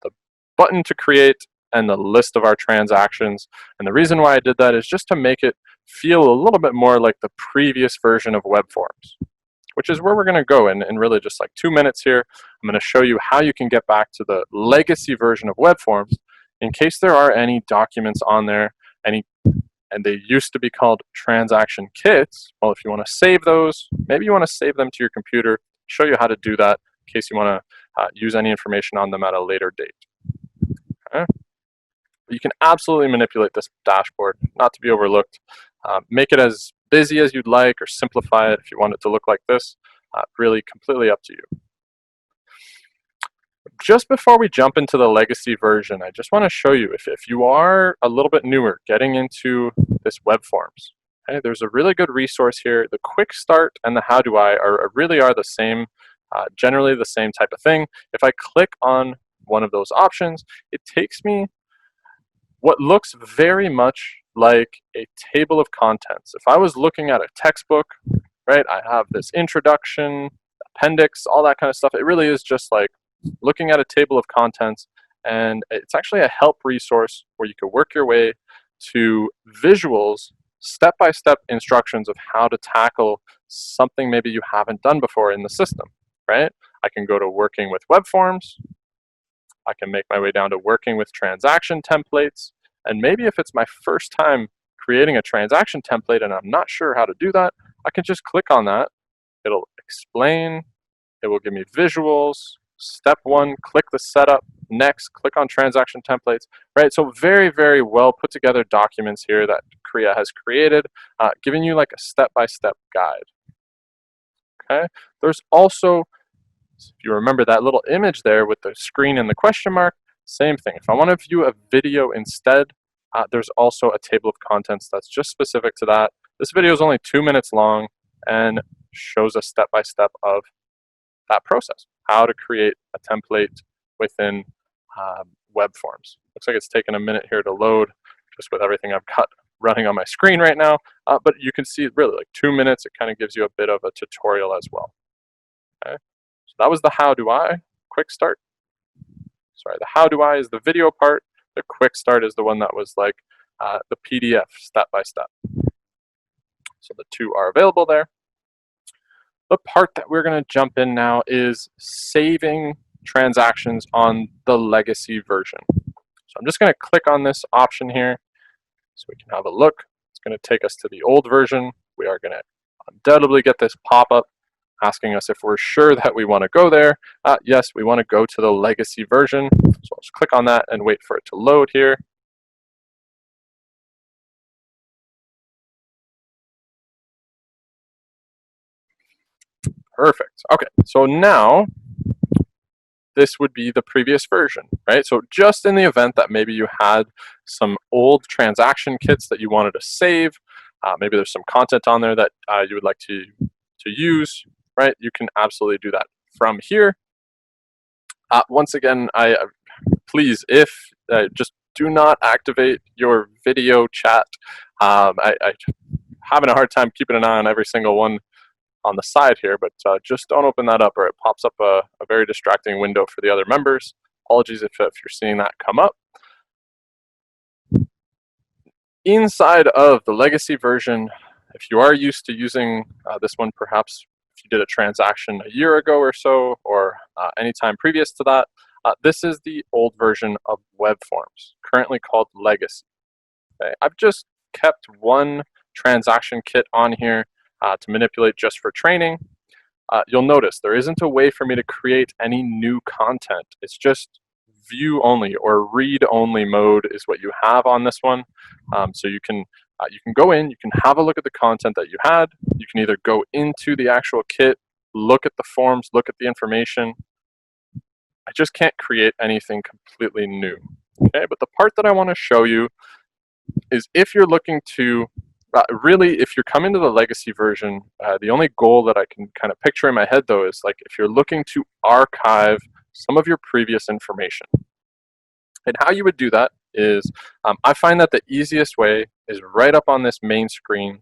the button to create and the list of our transactions. And the reason why I did that is just to make it feel a little bit more like the previous version of WEBForms, which is where we're going to go in really just like 2 minutes here. I'm going to show you how you can get back to the legacy version of WEBForms in case there are any documents on there, and they used to be called transaction kits. Well, if you want to save those, maybe you want to save them to your computer, show you how to do that in case you want to use any information on them at a later date. Okay? You can absolutely manipulate this dashboard, not to be overlooked. Make it as busy as you'd like, or simplify it if you want it to look like this. Really completely up to you. Just before we jump into the legacy version, I just want to show you, if you are a little bit newer getting into this WEBForms, okay, there's a really good resource here. The quick start and the how do I really are the same, generally the same type of thing. If I click on one of those options, it takes me what looks very much like a table of contents. If I was looking at a textbook, right, I have this introduction, appendix, all that kind of stuff. It really is just like looking at a table of contents, and it's actually a help resource where you can work your way to visuals, step-by-step instructions of how to tackle something maybe you haven't done before in the system, right? I can go to working with WEBForms. I can make my way down to working with transaction templates. And maybe if it's my first time creating a transaction template and I'm not sure how to do that, I can just click on that. It'll explain, it will give me visuals. Step 1, click the setup. Next, click on transaction templates, right? So very, very well put together documents here that Kriya has created, giving you like a step-by-step guide. Okay, there's also, if you remember that little image there with the screen and the question mark, same thing. If I want to view a video instead, there's also a table of contents that's just specific to that. This video is only 2 minutes long and shows a step-by-step of that process, how to create a template within WEBForms. Looks like it's taken a minute here to load, just with everything I've got running on my screen right now, but you can see really like 2 minutes, it kind of gives you a bit of a tutorial as well. Okay, so that was the how do I, quick start. Sorry, the how do I is the video part, the quick start is the one that was like the PDF step-by-step. So the two are available there. The part that we're going to jump in now is saving transactions on the legacy version. So I'm just going to click on this option here so we can have a look. It's going to take us to the old version. We are going to undoubtedly get this pop-up asking us if we're sure that we want to go there. Yes, we want to go to the legacy version. So I'll just click on that and wait for it to load here. Perfect. Okay, so now this would be the previous version, right? So just in the event that maybe you had some old transaction kits that you wanted to save, maybe there's some content on there that you would like to use, right? You can absolutely do that from here. Once again, please, just do not activate your video chat. I'm having a hard time keeping an eye on every single one on the side here, but just don't open that up or it pops up a very distracting window for the other members. Apologies if you're seeing that come up. Inside of the legacy version, if you are used to using this one, perhaps if you did a transaction a year ago or so, or anytime previous to that, this is the old version of WEBForms, currently called Legacy. Okay. I've just kept one transaction kit on here to manipulate just for training. You'll notice there isn't a way for me to create any new content. It's just view only or read only mode is what you have on this one. So you can go in, you can have a look at the content that you had. You can either go into the actual kit, look at the forms, look at the information. I just can't create anything completely new. Okay, but the part that I want to show you is if you're looking to really, if you're coming to the legacy version, the only goal that I can kind of picture in my head though is like if you're looking to archive some of your previous information. And how you would do that is, I find that the easiest way is right up on this main screen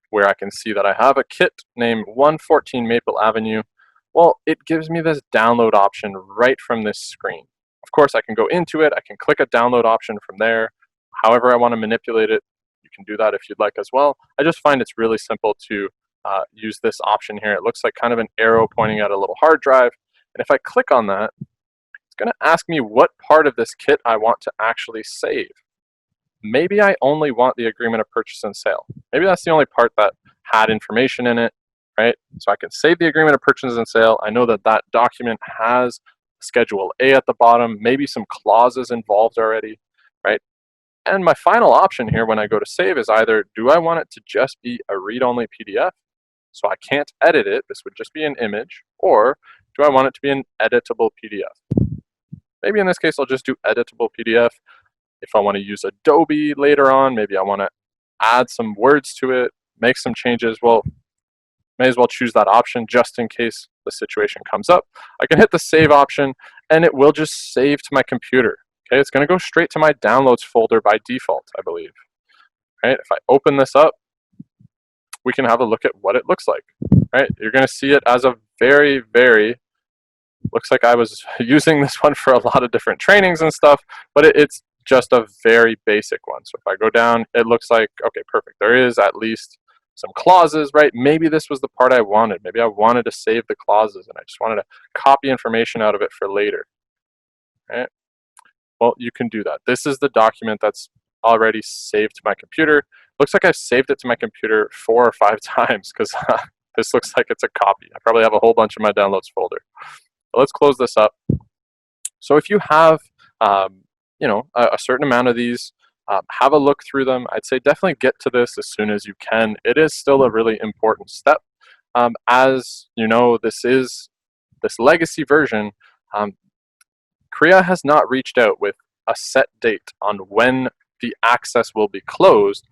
where I can see that I have a kit named 114 Maple Avenue. Well, it gives me this download option right from this screen. Of course, I can go into it, I can click a download option from there, however I want to manipulate it. You can do that if you'd like as well. I just find it's really simple to use this option here. It looks like kind of an arrow pointing at a little hard drive. And if I click on that, it's going to ask me what part of this kit I want to actually save. Maybe I only want the agreement of purchase and sale. Maybe that's the only part that had information in it. right? So I can save the agreement of purchase and sale. I know that that document has Schedule A at the bottom, maybe some clauses involved already, right? And my final option here when I go to save is either, do I want it to just be a read-only PDF, so I can't edit it, this would just be an image, or do I want it to be an editable PDF? Maybe in this case, I'll just do editable PDF. If I want to use Adobe later on, maybe I want to add some words to it, make some changes, well, may as well choose that option just in case the situation comes up. I can hit the save option and it will just save to my computer. Okay, it's going to go straight to my downloads folder by default, I believe. Right? If I open this up, we can have a look at what it looks like. Right? You're going to see it as a very, looks like I was using this one for a lot of different trainings and stuff, but it's just a very basic one. So if I go down, it looks like, okay, perfect. There is at least some clauses, right? Maybe this was the part I wanted. Maybe I wanted to save the clauses and I just wanted to copy information out of it for later. Right? Well, you can do that. This is the document that's already saved to my computer. Looks like I've saved it to my computer 4 or 5 times because this looks like it's a copy. I probably have a whole bunch in my downloads folder. But let's close this up. So if you have, you know, a certain amount of these, have a look through them. I'd say definitely get to this as soon as you can. It is still a really important step. As you know, this legacy version. Korea has not reached out with a set date on when the access will be closed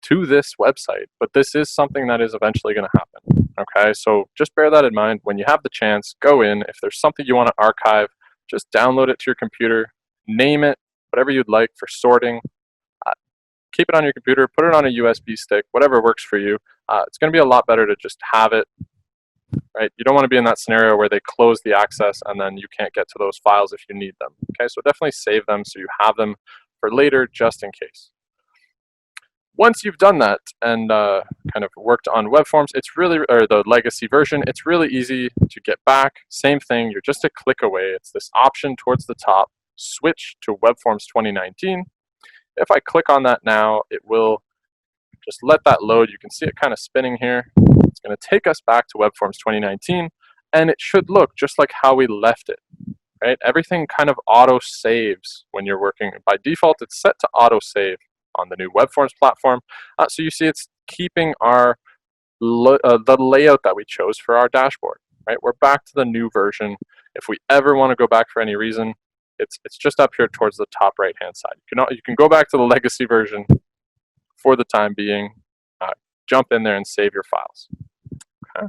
to this website, but this is something that is eventually going to happen. Okay, so just bear that in mind. When you have the chance, go in. If there's something you want to archive, just download it to your computer, name it whatever you'd like for sorting. Keep it on your computer, put it on a USB stick, whatever works for you. It's going to be a lot better to just have it. Right? You don't want to be in that scenario where they close the access and then you can't get to those files if you need them. Okay, so definitely save them so you have them for later just in case. Once you've done that and kind of worked on WEBForms, it's really, or the legacy version, it's really easy to get back. Same thing, you're just a click away. It's this option towards the top, switch to WEBForms 2019. If I click on that now, it will just let that load. You can see it kind of spinning here. It's going to take us back to WEBForms 2019, and it should look just like how we left it. Right? Everything kind of auto saves when you're working. By default, it's set to auto save on the new WEBForms platform. So you see it's keeping our the layout that we chose for our dashboard. Right? We're back to the new version. If we ever want to go back for any reason, it's just up here towards the top right hand side. You can go back to the legacy version for the time being. Jump in there and save your files. Okay.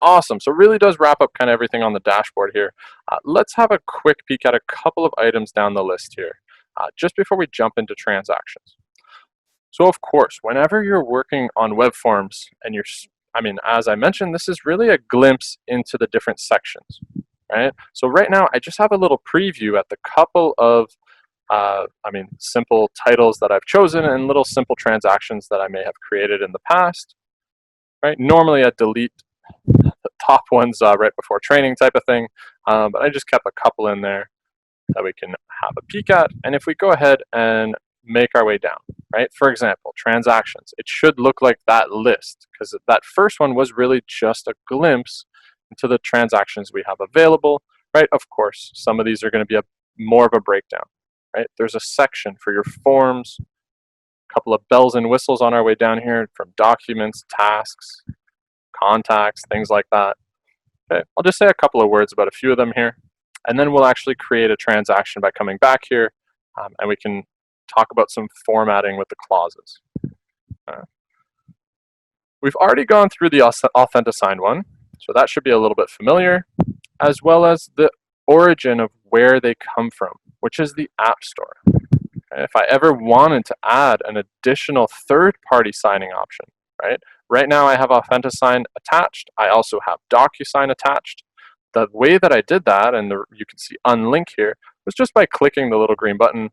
Awesome. So it really does wrap up kind of everything on the dashboard here. Let's have a quick peek at a couple of items down the list here, just before we jump into transactions. So of course, whenever you're working on WEBForms and as I mentioned, this is really a glimpse into the different sections, right? So right now, I just have a little preview at the couple of simple titles that I've chosen and little simple transactions that I may have created in the past. Right? Normally I delete the top ones right before training type of thing, but I just kept a couple in there that we can have a peek at. And if we go ahead and make our way down, right? For example, transactions. It should look like that list because that first one was really just a glimpse into the transactions we have available, right? Of course, some of these are going to be more of a breakdown. Right? There's a section for your forms, a couple of bells and whistles on our way down here from documents, tasks, contacts, things like that. Okay, I'll just say a couple of words about a few of them here, and then we'll actually create a transaction by coming back here, and we can talk about some formatting with the clauses. We've already gone through the AuthentiSign one, so that should be a little bit familiar, as well as the origin of where they come from, which is the App Store. And if I ever wanted to add an additional third-party signing option, right now I have AuthentiSign attached. I also have DocuSign attached. The way that I did that, and you can see unlink here, was just by clicking the little green button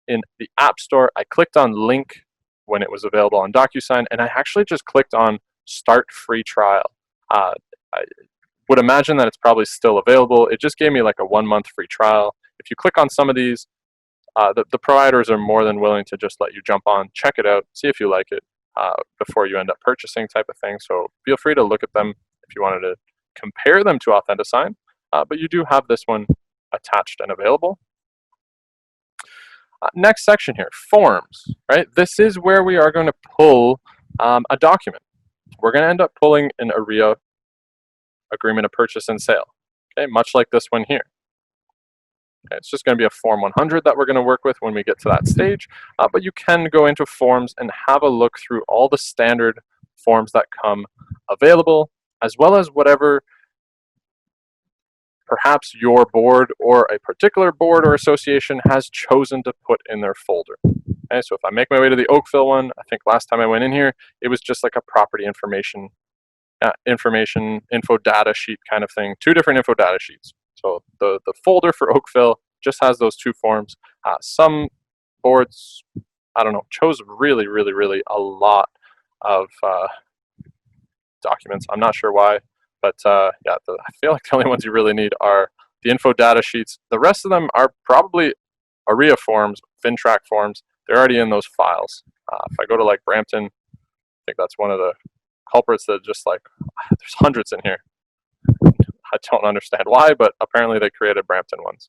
in the App Store. I clicked on link when it was available on DocuSign, and I actually just clicked on start free trial. I would imagine that it's probably still available. It just gave me like a 1-month free trial. If you click on some of these, the providers are more than willing to just let you jump on, check it out, see if you like it. before you end up purchasing type of thing. So feel free to look at them if you wanted to compare them to AuthentiSign, but you do have this one attached and available. Next section here, forms, right? This is where we are going to pull a document. We're going to end up pulling an ARIA, agreement of purchase and sale, okay, much like this one here. Okay, it's just going to be a Form 100 that we're going to work with when we get to that stage, but you can go into forms and have a look through all the standard forms that come available, as well as whatever perhaps your board or a particular board or association has chosen to put in their folder. Okay, so if I make my way to the Oakville one, I think last time I went in here, it was just like a property information, info data sheet kind of thing, 2 different info data sheets. So the folder for Oakville just has those 2 forms. Some boards, I don't know, chose really a lot of documents. I'm not sure why, but yeah, I feel like the only ones you really need are the info data sheets. The rest of them are probably ARIA forms, FinTrack forms. They're already in those files. If I go to like Brampton, I think that's one of the culprits that just like, there's hundreds in here. I don't understand why, but apparently they created Brampton ones.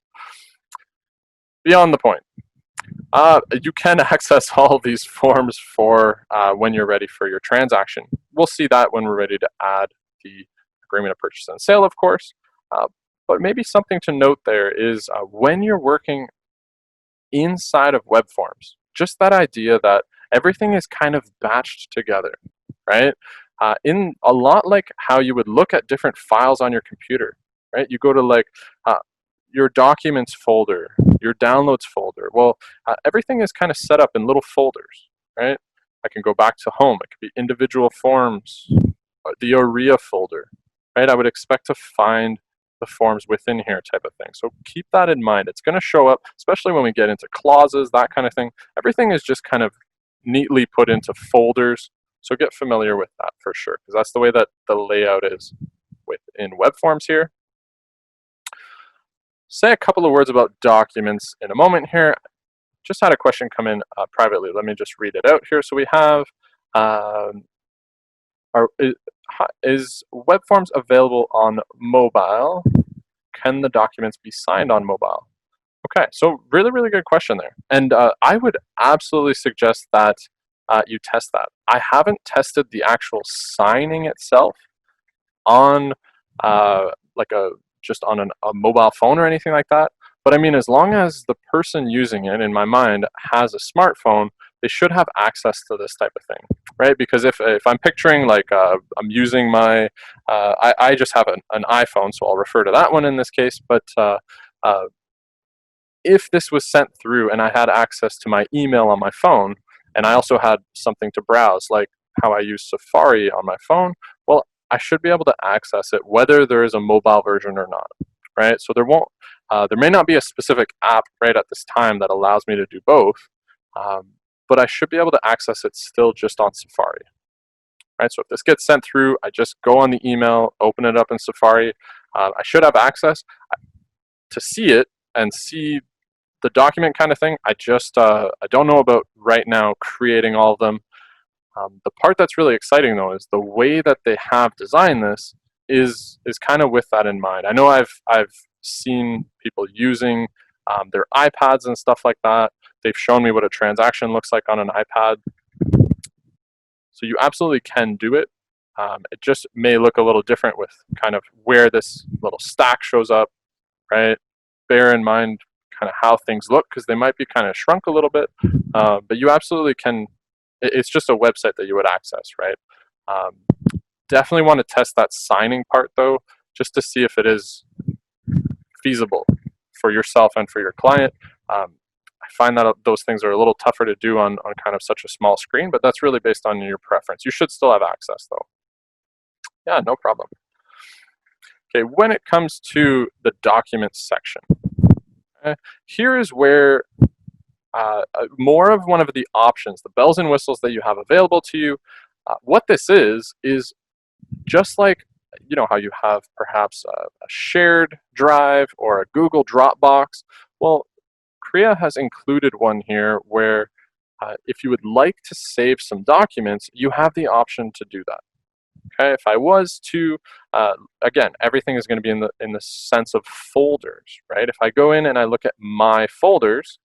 Beyond the point, you can access all these forms for when you're ready for your transaction. We'll see that when we're ready to add the agreement of purchase and sale, of course. But maybe something to note there is when you're working inside of WEBForms, just that idea that everything is kind of batched together, right? In a lot like how you would look at different files on your computer, right? You go to like your documents folder, your downloads folder. Well, everything is kind of set up in little folders, right? I can go back to home. It could be individual forms, the ARIA folder, right? I would expect to find the forms within here type of thing. So keep that in mind. It's going to show up, especially when we get into clauses, that kind of thing. Everything is just kind of neatly put into folders. So get familiar with that for sure, because that's the way that the layout is within WEBForms here. Say a couple of words about documents in a moment here. Just had a question come in privately. Let me just read it out here. So we have, is WEBForms available on mobile? Can the documents be signed on mobile? Okay, so really good question there. And I would absolutely suggest that you test that. I haven't tested the actual signing itself on just on a mobile phone or anything like that. But I mean, as long as the person using it, in my mind, has a smartphone, they should have access to this type of thing, right? Because if I'm picturing like I'm using my, I just have an iPhone, so I'll refer to that one in this case. But if this was sent through and I had access to my email on my phone, and I also had something to browse, like how I use Safari on my phone, well, I should be able to access it whether there is a mobile version or not, right? So there may not be a specific app right at this time that allows me to do both, but I should be able to access it still just on Safari, right? So if this gets sent through, I just go on the email, open it up in Safari. I should have access to see it and see the document kind of thing. I don't know about right now creating all of them. The part that's really exciting though is the way that they have designed this is kind of with that in mind. I know I've seen people using their iPads and stuff like that. They've shown me what a transaction looks like on an iPad. So you absolutely can do it. It just may look a little different with kind of where this little stack shows up, right? Bear in mind kind of how things look, because they might be kind of shrunk a little bit, but you absolutely can. It's just a website that you would access, right? Definitely want to test that signing part though, just to see if it is feasible for yourself and for your client. I find that those things are a little tougher to do on kind of such a small screen, but that's really based on your preference. You should still have access though. Yeah, no problem. Okay, when it comes to the documents section, here is where more of one of the options, the bells and whistles that you have available to you. What this is just like, you know, how you have perhaps a shared drive or a Google Dropbox. Well, Korea has included one here where If you would like to save some documents, you have the option to do that. Okay, if I was to, again, everything is going to be in the sense of folders, right? If I go in and I look at my folders,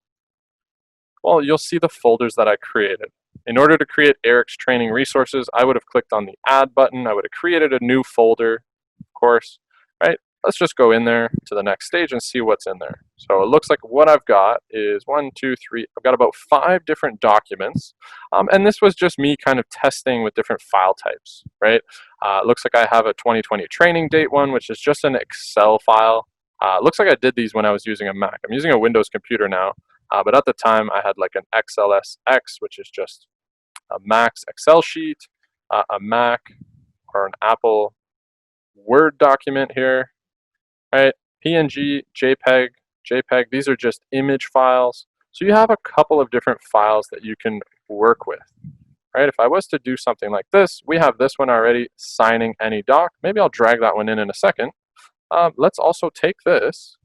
well, you'll see the folders that I created. In order to create Eric's training resources, I would have clicked on the add button. I would have created a new folder, of course, right? Let's just go in there to the next stage and see what's in there. So it looks like what I've got is 1, 2, 3, I've got about 5 different documents. And this was just me kind of testing with different file types, right? It looks like I have a 2020 training date one, which is just an Excel file. Looks like I did these when I was using a Mac. I'm using a Windows computer now, but at the time I had like an XLSX, which is just a Mac's Excel sheet, a Mac or an Apple Word document here, right? PNG, JPEG, these are just image files. So you have a couple of different files that you can work with, right? If I was to do something like this, we have this one already, signing any doc. Maybe I'll drag that one in a second. Let's also take this.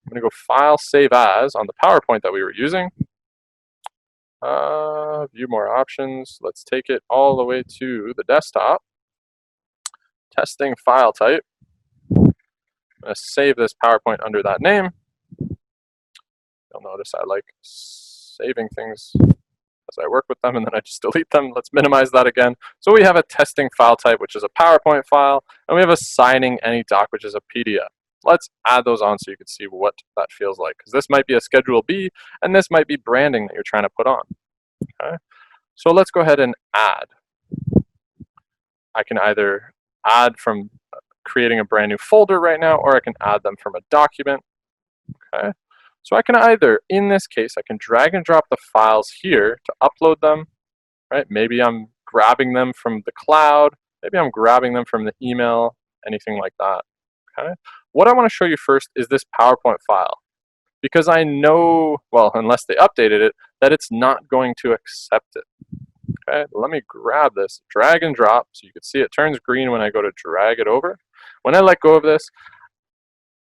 I'm going to go File, Save As on the PowerPoint that we were using. View more options. Let's take it all the way to the desktop. Testing file type. I'm going to save this PowerPoint under that name. You'll notice I like saving things as I work with them, and then I just delete them. Let's minimize that again. So we have a testing file type, which is a PowerPoint file, and we have a signing any doc, which is a PDF. Let's add those on so you can see what that feels like, because this might be a Schedule B, and this might be branding that you're trying to put on. Okay, so let's go ahead and add. I can either add from creating a brand new folder right now, or I can add them from a document. Okay, so I can either, in this case, I can drag and drop the files here to upload them, right? Maybe I'm grabbing them from the cloud, maybe I'm grabbing them from the email, anything like that. Okay, what I want to show you first is this PowerPoint file, because I know, well, unless they updated it, that it's not going to accept it. Okay, let me grab this, drag and drop, so you can see it turns green when I go to drag it over. When I let go of this,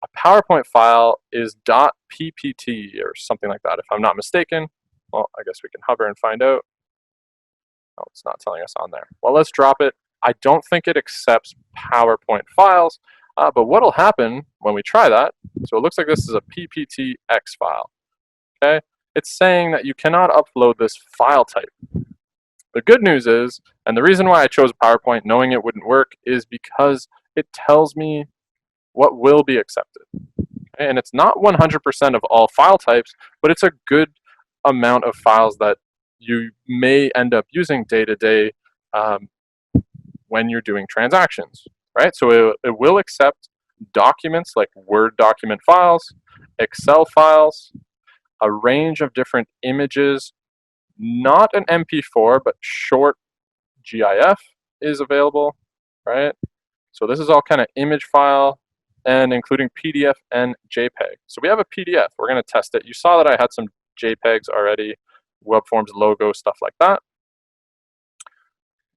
a PowerPoint file is .ppt or something like that, if I'm not mistaken. Well, I guess we can hover and find out. Oh, it's not telling us on there. Well, let's drop it. I don't think it accepts PowerPoint files, but what will happen when we try that, so it looks like this is a PPTX file. Okay, it's saying that you cannot upload this file type. The good news is, and the reason why I chose PowerPoint knowing it wouldn't work, is because it tells me what will be accepted. Okay? And it's not 100% of all file types, but it's a good amount of files that you may end up using day to day when you're doing transactions, right? So it will accept documents like Word document files, Excel files, a range of different images. Not an MP4, but short GIF is available, right? So this is all kind of image file, and including PDF and JPEG. So we have a PDF. We're going to test it. You saw that I had some JPEGs already, WEBForms logo, stuff like that.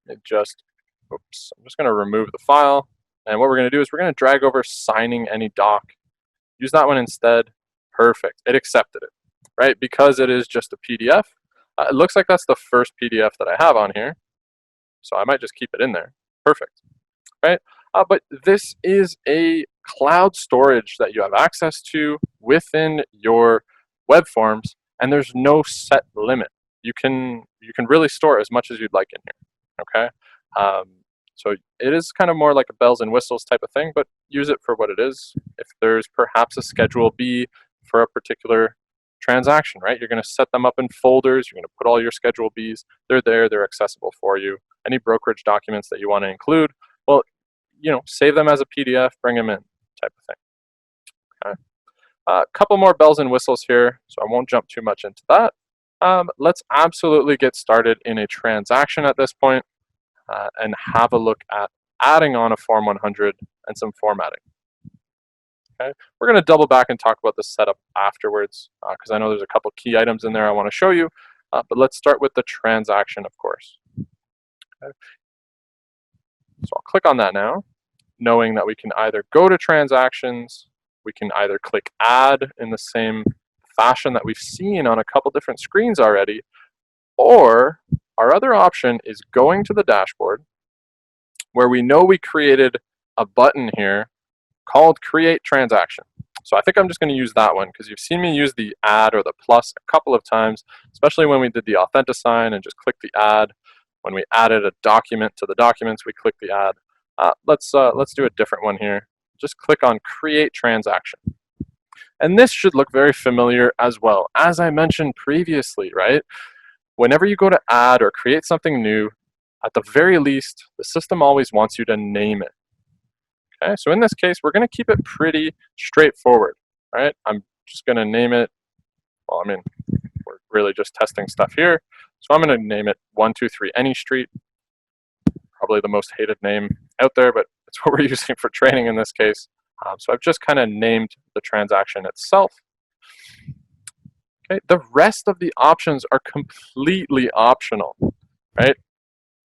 I'm just going to remove the file. And what we're going to do is we're going to drag over signing any doc. Use that one instead. Perfect. It accepted it, right? Because it is just a PDF. It looks like that's the first PDF that I have on here, so I might just keep it in there. Perfect, right? But this is a cloud storage that you have access to within your WEBForms, and there's no set limit. You can really store as much as you'd like in here. Okay, so it is kind of more like a bells and whistles type of thing, but use it for what it is. If there's perhaps a Schedule B for a particular transaction, right? You're going to set them up in folders. You're going to put all your Schedule Bs. They're there. They're accessible for you. Any brokerage documents that you want to include, well, save them as a PDF, bring them in, type of thing. Okay. A couple more bells and whistles here, so I won't jump too much into that. Let's absolutely get started in a transaction at this point and have a look at adding on a Form 100 and some formatting. Okay. We're going to double back and talk about the setup afterwards because I know there's a couple key items in there I want to show you, but let's start with the transaction, of course. Okay. So I'll click on that now, knowing that we can either go to transactions, we can either click add in the same fashion that we've seen on a couple different screens already, Or our other option is going to the dashboard where we know we created a button here called Create Transaction. So I think I'm just going to use that one because you've seen me use the add or the plus a couple of times, especially when we did the AuthentiSign and just click the add. When we added a document to the documents, we click the add. Let's do a different one here. Just click on Create Transaction. And this should look very familiar as well. As I mentioned previously, right? Whenever you go to add or create something new, at the very least, the system always wants you to name it. Okay, so in this case, we're going to keep it pretty straightforward, right? I'm just going to name it, well, I mean, we're really just testing stuff here. So I'm going to name it 123 Any Street. Probably the most hated name out there, but it's what we're using for training in this case. So I've just kind of named the transaction itself. Okay, the rest of the options are completely optional, right?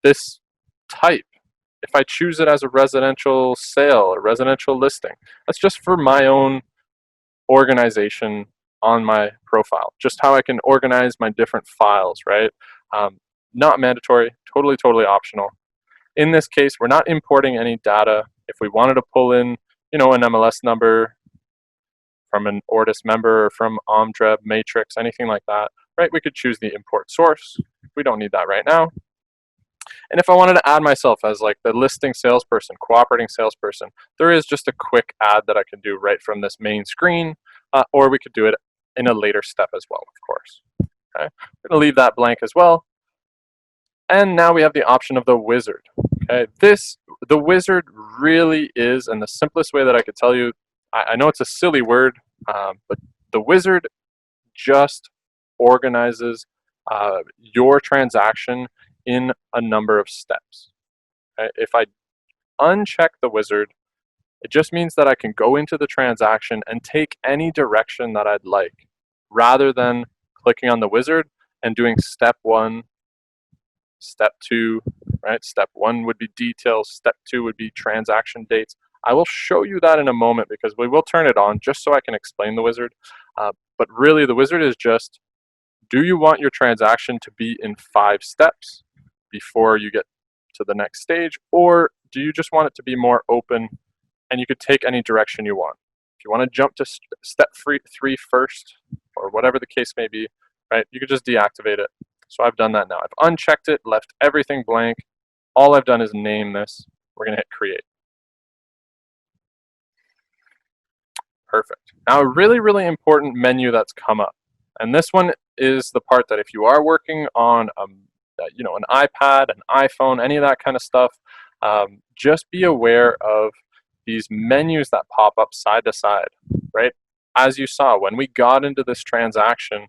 This type, if I choose it as a residential sale or residential listing, that's just for my own organization on my profile, just how I can organize my different files, right? Not mandatory, totally optional. In this case, we're not importing any data. If we wanted to pull in, you know, an MLS number from an Ortis member or from OMDREB matrix, anything like that, right? We could choose the import source. We don't need that right now. And if I wanted to add myself as like the listing salesperson, cooperating salesperson, there is just a quick add that I can do right from this main screen, or we could do it in a later step as well, of course. Okay, we're going to leave that blank as well. And now we have the option of the wizard. Okay, the wizard really is, and the simplest way that I could tell you, I know it's a silly word, but the wizard just organizes your transaction in a number of steps. Okay? If I uncheck the wizard, it just means that I can go into the transaction and take any direction that I'd like, rather than clicking on the wizard and doing step 1, step 2, right? Step 1 would be details, step 2 would be transaction dates. I will show you that in a moment because we will turn it on just so I can explain the wizard. But really the wizard is just, do you want your transaction to be in 5 steps before you get to the next stage, or do you just want it to be more open and you could take any direction you want? If you want to jump to step 3 first, or whatever the case may be, right, you could just deactivate it. So I've done that now. I've unchecked it, left everything blank. All I've done is name this. We're going to hit create. Perfect. Now a really important menu that's come up. And this one is the part that if you are working on you know, an iPad, an iPhone, any of that kind of stuff, just be aware of these menus that pop up side to side, right? As you saw, when we got into this transaction,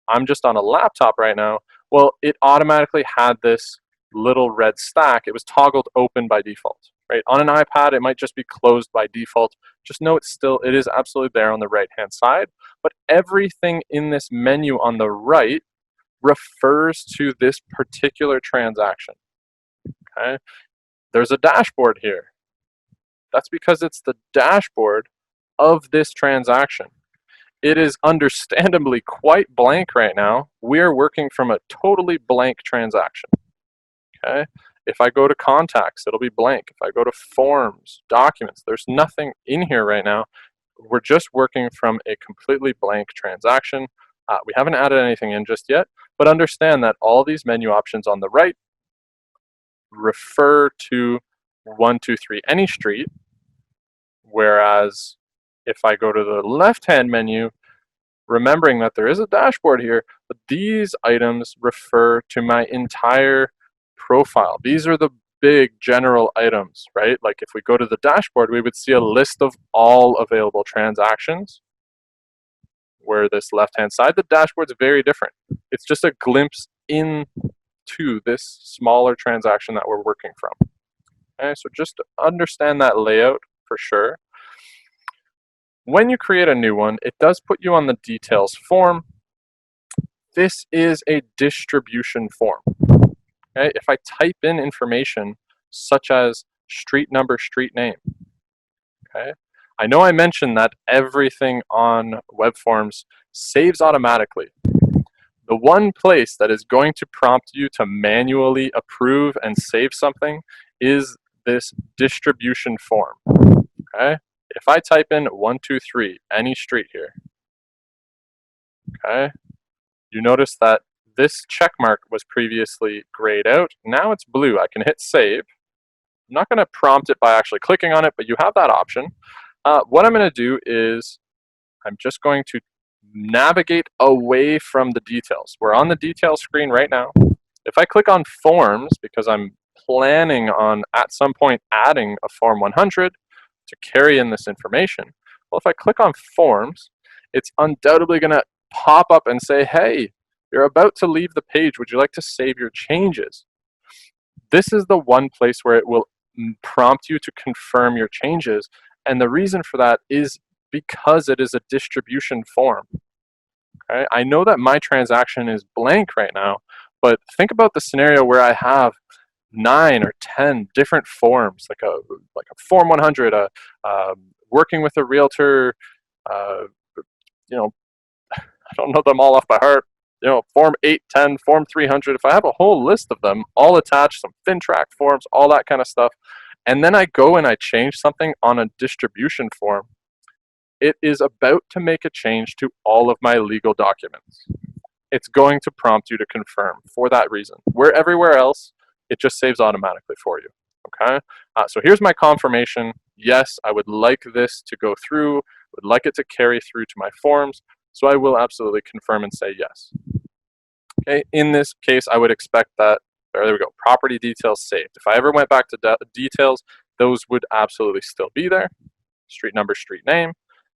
I'm just on a laptop right now. Well, it automatically had this little red stack. It was toggled open by default, right? On an iPad, it might just be closed by default. Just know it is absolutely there on the right-hand side, but everything in this menu on the right refers to this particular transaction, okay? There's a dashboard here. That's because it's the dashboard of this transaction. It is understandably quite blank right now. We are working from a totally blank transaction, okay? If I go to contacts, it'll be blank. If I go to forms, documents, there's nothing in here right now. We're just working from a completely blank transaction. We haven't added anything in just yet, but understand that all these menu options on the right refer to 123 Any Street, whereas if I go to the left-hand menu, remembering that there is a dashboard here, but these items refer to my entire profile. These are the big general items, right? Like if we go to the dashboard, we would see a list of all available transactions, where this left-hand side, the dashboard's very different. It's just a glimpse into this smaller transaction that we're working from. Okay, so just understand that layout for sure. When you create a new one, it does put you on the details form. This is a distribution form. Okay, if I type in information such as street number, street name, okay, I know I mentioned that everything on WEBForms saves automatically, The one place that is going to prompt you to manually approve and save something is this distribution form, okay? If I type in 123, any street here, okay, you notice that this check mark was previously grayed out. Now it's blue. I can hit save. I'm not going to prompt it by actually clicking on it, but you have that option. What I'm going to do is I'm just going to navigate away from the details. We're on the detail screen right now. If I click on forms, because I'm planning on at some point adding a form 100 to carry in this information, well, if I click on forms, it's undoubtedly going to pop up and say, hey, you're about to leave the page. Would you like to save your changes? This is the one place where it will prompt you to confirm your changes. And the reason for that is because it is a distribution form. Okay? I know that my transaction is blank right now, but think about the scenario where I have 9 or 10 different forms, like a form 100, working with a realtor, you know, I don't know them all off by heart. You know, form 810, form 300. If I have a whole list of them, all attached, some FinTrack forms, all that kind of stuff, and then I go and I change something on a distribution form, it is about to make a change to all of my legal documents. It's going to prompt you to confirm for that reason. Where everywhere else, it just saves automatically for you. Okay, so here's my confirmation. Yes, I would like this to go through, would like it to carry through to my forms, so I will absolutely confirm and say yes. Okay, in this case, I would expect that, there we go, property details saved. If I ever went back to details, those would absolutely still be there. Street number, street name,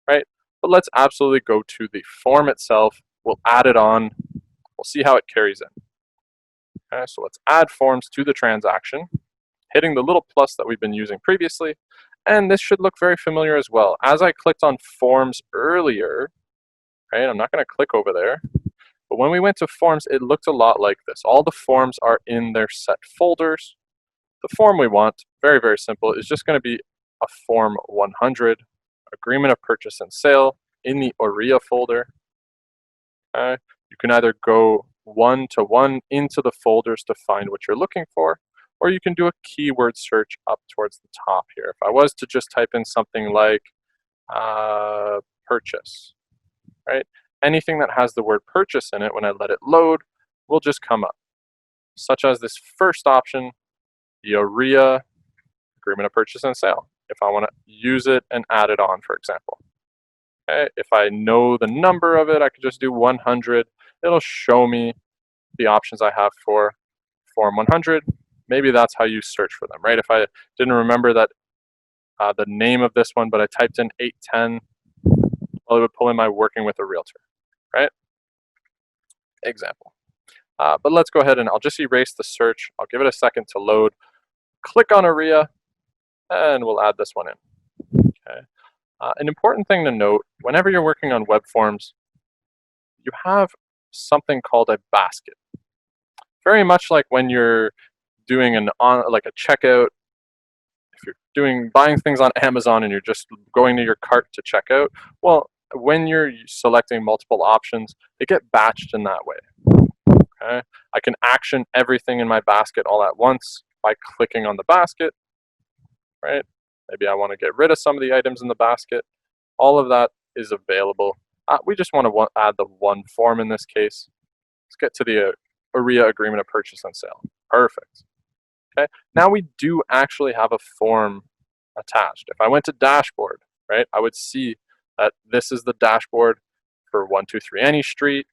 right? But let's absolutely go to the form itself. We'll add it on. We'll see how it carries in. Okay, so let's add forms to the transaction, hitting the little plus that we've been using previously. And this should look very familiar as well. As I clicked on forms earlier, right, I'm not going to click over there, but when we went to forms, it looked a lot like this. All the forms are in their set folders. The form we want, very, very simple, is just going to be a form 100, agreement of purchase and sale, in the OMDREB folder. You can either go one to one into the folders to find what you're looking for, or you can do a keyword search up towards the top here. If I was to just type in something like purchase, right? Anything that has the word purchase in it, when I let it load, will just come up, such as this first option, the OMDREB agreement of purchase and sale, if I want to use it and add it on, for example. Okay, if I know the number of it, I could just do 100. It'll show me the options I have for form 100. Maybe that's how you search for them, right? If I didn't remember that the name of this one, but I typed in 810, well, it would pull in my working with a realtor, right? Example. But let's go ahead and I'll just erase the search. I'll give it a second to load. Click on OMDREB, and we'll add this one in. Okay. An important thing to note, whenever you're working on web forms, you have something called a basket. Very much like when you're doing like a checkout, if you're buying things on Amazon and you're just going to your cart to check out, well, when you're selecting multiple options, they get batched in that way. Okay? I can action everything in my basket all at once by clicking on the basket, right? Maybe I want to get rid of some of the items in the basket. All of that is available. We just want to add the one form in this case. Let's get to the OMDREB agreement of purchase and sale. Perfect. Okay. Now we do actually have a form attached. If I went to dashboard, right, I would see that this is the dashboard for 123 any street.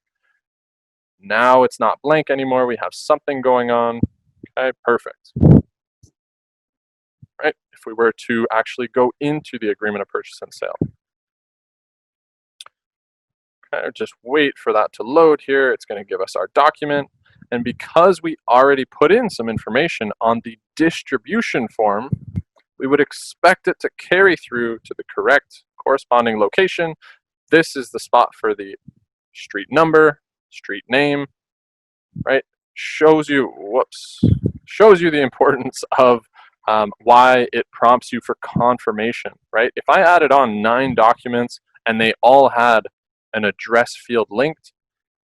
Now it's not blank anymore. We have something going on. Okay, perfect. Right? If we were to actually go into the agreement of purchase and sale. Okay, just wait for that to load here. It's going to give us our document. And because we already put in some information on the distribution form, we would expect it to carry through to the correct corresponding location. This is the spot for the street number, street name, right? Shows you the importance of why it prompts you for confirmation, right? If I added on 9 documents and they all had an address field linked,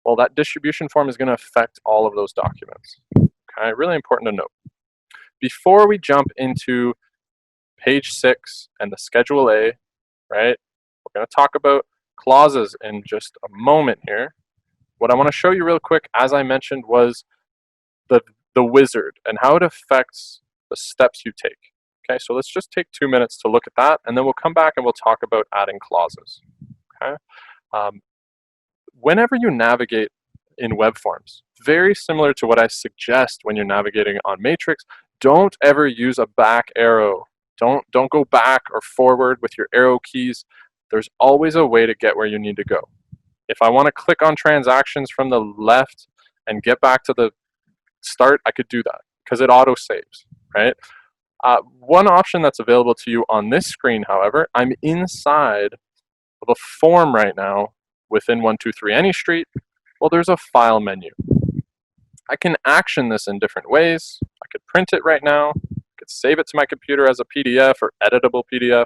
Well, that distribution form is going to affect all of those documents. Okay, really important to note. Before we jump into page 6 and the Schedule A, right, we're going to talk about clauses in just a moment here. What I want to show you real quick, as I mentioned, was the wizard and how it affects the steps you take. Okay, so let's just take 2 minutes to look at that, and then we'll come back and we'll talk about adding clauses. Okay, whenever you navigate in WEBForms, very similar to what I suggest when you're navigating on Matrix, don't ever use a back arrow. Don't go back or forward with your arrow keys. There's always a way to get where you need to go. If I want to click on transactions from the left and get back to the start, I could do that because it auto saves, right? One option that's available to you on this screen, however, I'm inside of a form right now within 123 Any Street. Well, there's a file menu. I can action this in different ways. I could print it right now. I could save it to my computer as a PDF or editable PDF.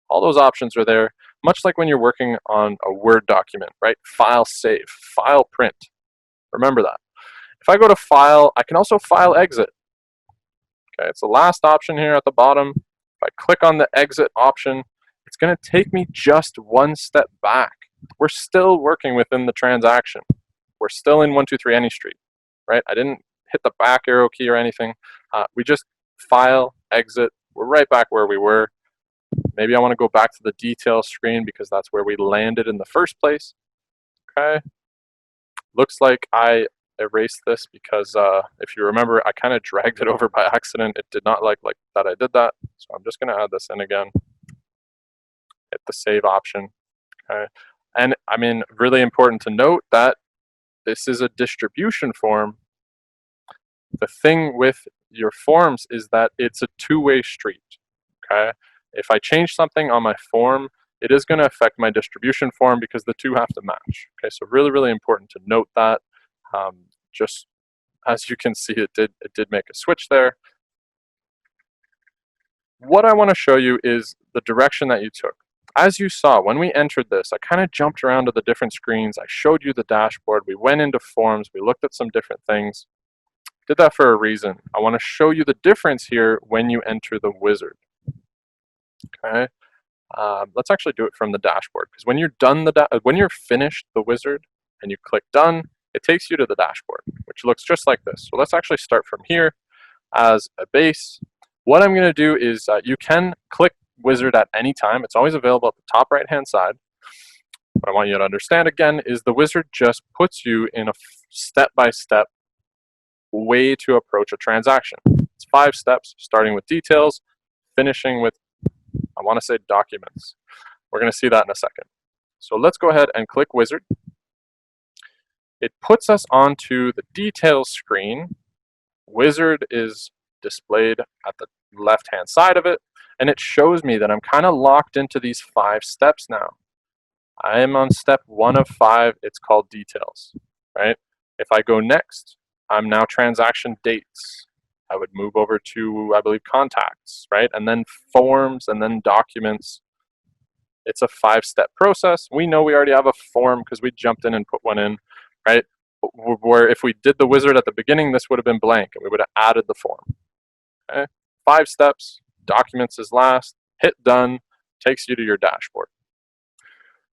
All those options are there, much like when you're working on a Word document, right? File save, file print. Remember that. If I go to File, I can also File Exit. Okay, it's the last option here at the bottom. If I click on the Exit option, it's going to take me just one step back. We're still working within the transaction. We're still in 123 Any Street, right? I didn't hit the back arrow key or anything. We just File, Exit. We're right back where we were. Maybe I want to go back to the details screen because that's where we landed in the first place. Okay. Looks like I erased this because if you remember, I kind of dragged it over by accident. It did not like that I did that. So I'm just going to add this in again. Hit the save option. Okay. And I mean, really important to note that this is a distribution form. The thing with your forms is that it's a two-way street. Okay. If I change something on my form, it is going to affect my distribution form because the two have to match. Okay, so really, really important to note that. Just as you can see, it did make a switch there. What I want to show you is the direction that you took. As you saw, when we entered this, I kind of jumped around to the different screens. I showed you the dashboard. We went into forms. We looked at some different things. Did that for a reason. I want to show you the difference here when you enter the wizard. Okay, let's actually do it from the dashboard because when you're done when you're finished the wizard and you click done, it takes you to the dashboard, which looks just like this. So let's actually start from here as a base. What I'm going to do is you can click wizard at any time. It's always available at the top right hand side. What I want you to understand again is the wizard just puts you in a step-by-step way to approach a transaction. It's 5 steps, starting with details, finishing with, I want to say, documents. We're going to see that in a second. So let's go ahead and click wizard. It puts us onto the details screen. Wizard is displayed at the left-hand side of it, and it shows me that I'm kind of locked into these 5 steps now. I am on step 1 of 5. It's called details, right? If I go next, I'm now transaction dates. I would move over to, I believe, contacts, right? And then forms, and then documents. It's a 5-step process. We know we already have a form because we jumped in and put one in, right? Where if we did the wizard at the beginning, this would have been blank, and we would have added the form. Okay? 5 steps, documents is last, hit done, takes you to your dashboard.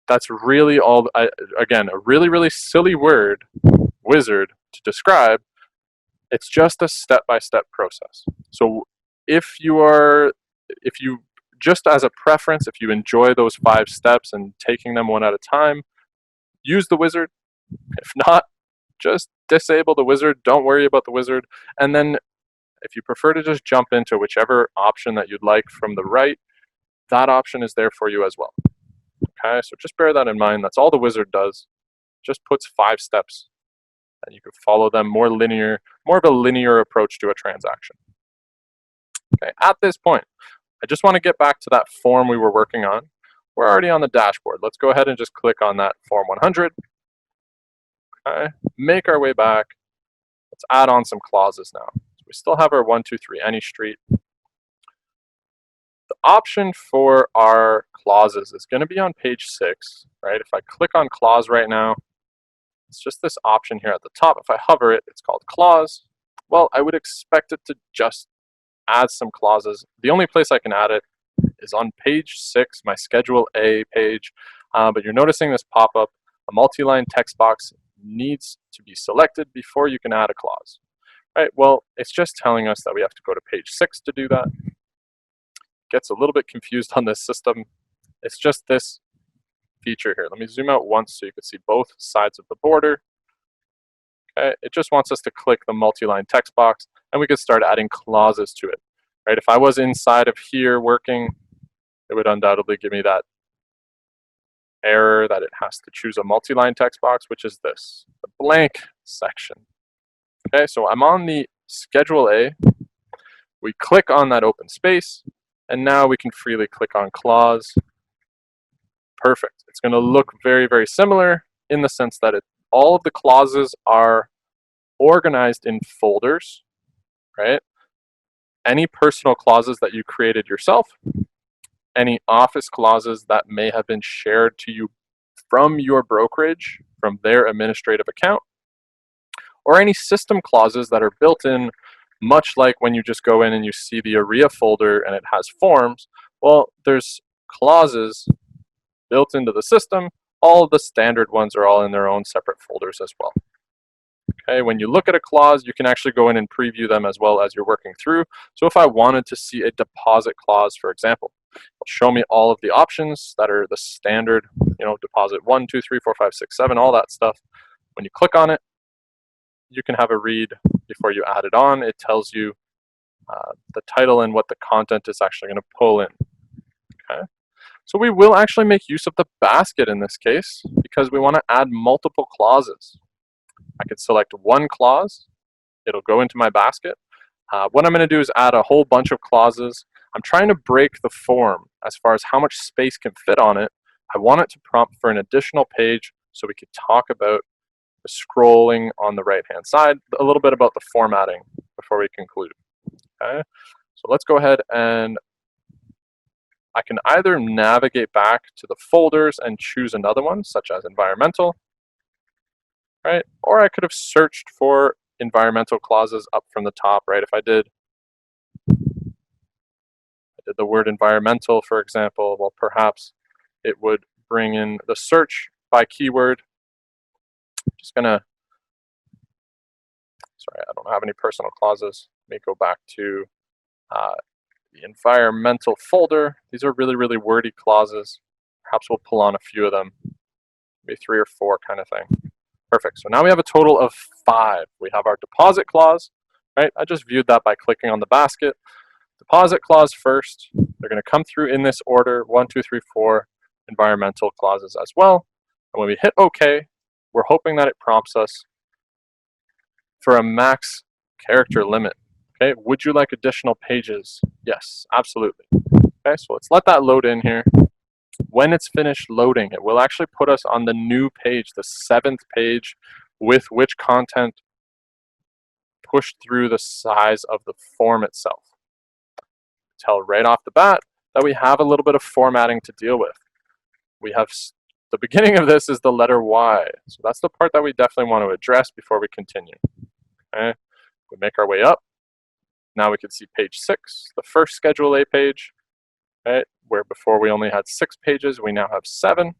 That's really all, again, a really, really silly word, wizard, to describe. It's just a step-by-step process. So if you just as a preference, if you enjoy those 5 steps and taking them one at a time, use the wizard. If not, just disable the wizard. Don't worry about the wizard. And then if you prefer to just jump into whichever option that you'd like from the right, that option is there for you as well. Okay, so just bear that in mind. That's all the wizard does. Just puts 5 steps, and you can follow them more of a linear approach to a transaction. Okay, at this point, I just want to get back to that form we were working on. We're already on the dashboard. Let's go ahead and just click on that form 100. Okay, make our way back. Let's add on some clauses now. So we still have our 123 Any Street. The option for our clauses is going to be on page 6, right? If I click on clause right now, It's just this option here at the top. If I hover it, it's called clause. Well, I would expect it to just add some clauses. The only place I can add it is on page 6, my Schedule A page, but you're noticing this pop-up. A multi-line text box needs to be selected before you can add a clause. Right, well, it's just telling us that we have to go to page 6 to do that. Gets a little bit confused on this system. It's just this feature here. Let me zoom out once so you can see both sides of the border. Okay, it just wants us to click the multi-line text box and we could start adding clauses to it. Right, if I was inside of here working, it would undoubtedly give me that error that it has to choose a multi-line text box, which is this, the blank section. Okay, so I'm on the Schedule A. We click on that open space, and now we can freely click on clause. Perfect. It's going to look very, very similar in the sense that all of the clauses are organized in folders, right? Any personal clauses that you created yourself, any office clauses that may have been shared to you from your brokerage, from their administrative account, or any system clauses that are built in, much like when you just go in and you see the AREA folder and it has forms. Well, there's clauses built into the system. All of the standard ones are all in their own separate folders as well. Okay, when you look at a clause, you can actually go in and preview them as well as you're working through. So if I wanted to see a deposit clause, for example, it'll show me all of the options that are the standard, deposit 1, 2, 3, 4, 5, 6, 7, all that stuff. When you click on it, you can have a read before you add it on. It tells you the title and what the content is actually going to pull in. Okay, so we will actually make use of the basket in this case because we want to add multiple clauses. I could select one clause. It'll go into my basket. What I'm going to do is add a whole bunch of clauses. I'm trying to break the form as far as how much space can fit on it. I want it to prompt for an additional page so we could talk about the scrolling on the right-hand side, a little bit about the formatting before we conclude. Okay, so let's go ahead and I can either navigate back to the folders and choose another one, such as environmental, right? Or I could have searched for environmental clauses up from the top, right? If I did the word environmental, for example, well, perhaps it would bring in the search by keyword. I'm just gonna, sorry, I don't have any personal clauses. Let me go back to the environmental folder. These are really, really wordy clauses. Perhaps we'll pull on a few of them, maybe 3 or 4 kind of thing. Perfect, so now we have a total of 5. We have our deposit clause, right? I just viewed that by clicking on the basket. Deposit clause first. They're gonna come through in this order, 1, 2, 3, 4 environmental clauses as well. And when we hit OK, we're hoping that it prompts us for a max character limit. Okay, would you like additional pages? Yes, absolutely. Okay, so let's let that load in here. When it's finished loading, it will actually put us on the new page, the 7th page, with which content pushed through the size of the form itself. Tell right off the bat that we have a little bit of formatting to deal with. We have the beginning of this is the letter Y, so that's the part that we definitely want to address before we continue. Okay, we make our way up. Now we can see page 6, the first Schedule A page, right? Where before we only had 6 pages, we now have 7.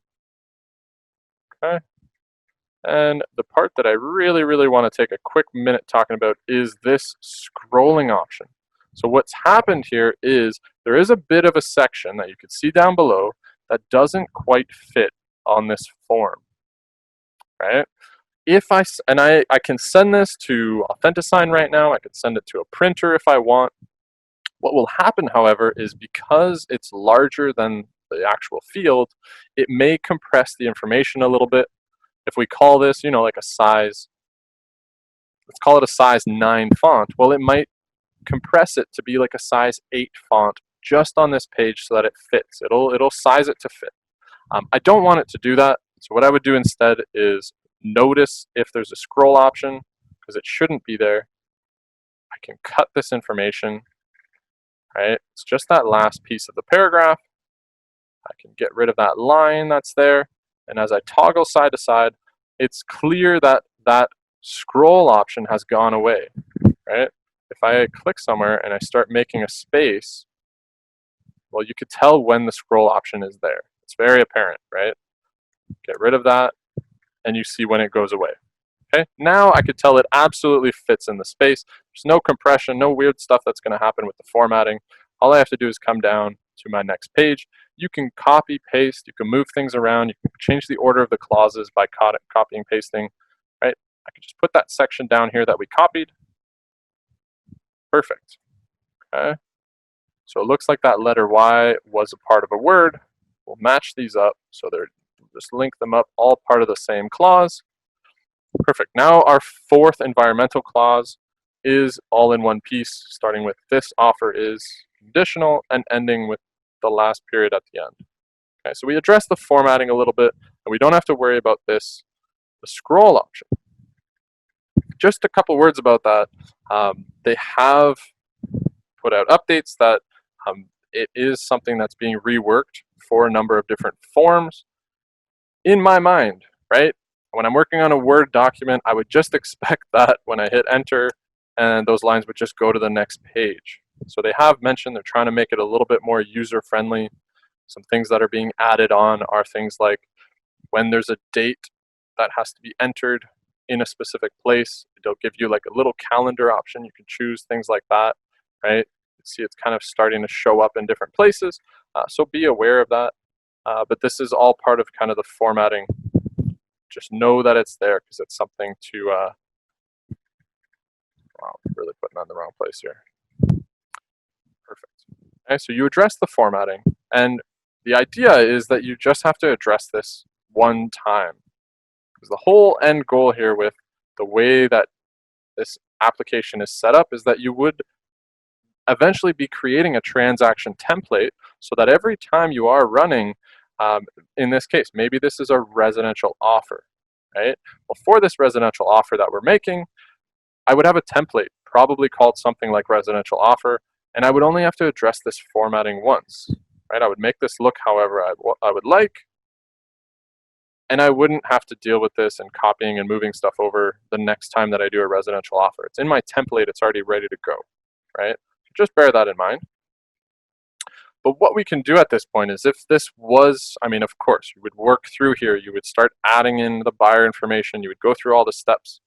Okay, and the part that I really, really want to take a quick minute talking about is this scrolling option. So what's happened here is there is a bit of a section that you can see down below that doesn't quite fit on this form, right? If I can send this to AuthentiSign right now, I could send it to a printer if I want. What will happen, however, is because it's larger than the actual field, it may compress the information a little bit. If we call this, like a size, let's call it a size 9 font, well, it might compress it to be like a size 8 font just on this page so that it fits. It'll size it to fit. I don't want it to do that, so what I would do instead is notice if there's a scroll option, because it shouldn't be there. I can cut this information, right? It's just that last piece of the paragraph. I can get rid of that line that's there, and as I toggle side to side, it's clear that that scroll option has gone away, right? If I click somewhere and I start making a space, well, you could tell when the scroll option is there. It's very apparent, right? Get rid of that, and you see when it goes away. Okay, now I could tell it absolutely fits in the space. There's no compression, no weird stuff that's going to happen with the formatting. All I have to do is come down to my next page. You can copy, paste, you can move things around, you can change the order of the clauses by copying, pasting, right? I can just put that section down here that we copied. Perfect. Okay. So it looks like that letter Y was a part of a word. We'll match these up so they're just link them up, all part of the same clause. Perfect. Now our fourth environmental clause is all in one piece, starting with this offer is conditional and ending with the last period at the end. Okay, so we address the formatting a little bit, and we don't have to worry about this, the scroll option. Just a couple words about that. They have put out updates that it is something that's being reworked for a number of different forms. In my mind, right? When I'm working on a Word document, I would just expect that when I hit enter, and those lines would just go to the next page. So they have mentioned they're trying to make it a little bit more user-friendly. Some things that are being added on are things like when there's a date that has to be entered in a specific place, they'll give you like a little calendar option. You can choose things like that, right? You see it's kind of starting to show up in different places, so be aware of that. But this is all part of kind of the formatting. Just know that it's there because it's something to, wow, really putting on the wrong place here. Perfect. Okay, so you address the formatting, and the idea is that you just have to address this one time. Because the whole end goal here with the way that this application is set up is that you would eventually be creating a transaction template so that every time you are running, in this case, maybe this is a residential offer, right? Well, for this residential offer that we're making, I would have a template, probably called something like residential offer, and I would only have to address this formatting once, right? I would make this look however I would like, and I wouldn't have to deal with this and copying and moving stuff over the next time that I do a residential offer. It's in my template, it's already ready to go, right? Just bear that in mind. But what we can do at this point is if this was, I mean, of course, you would work through here, you would start adding in the buyer information, you would go through all the steps.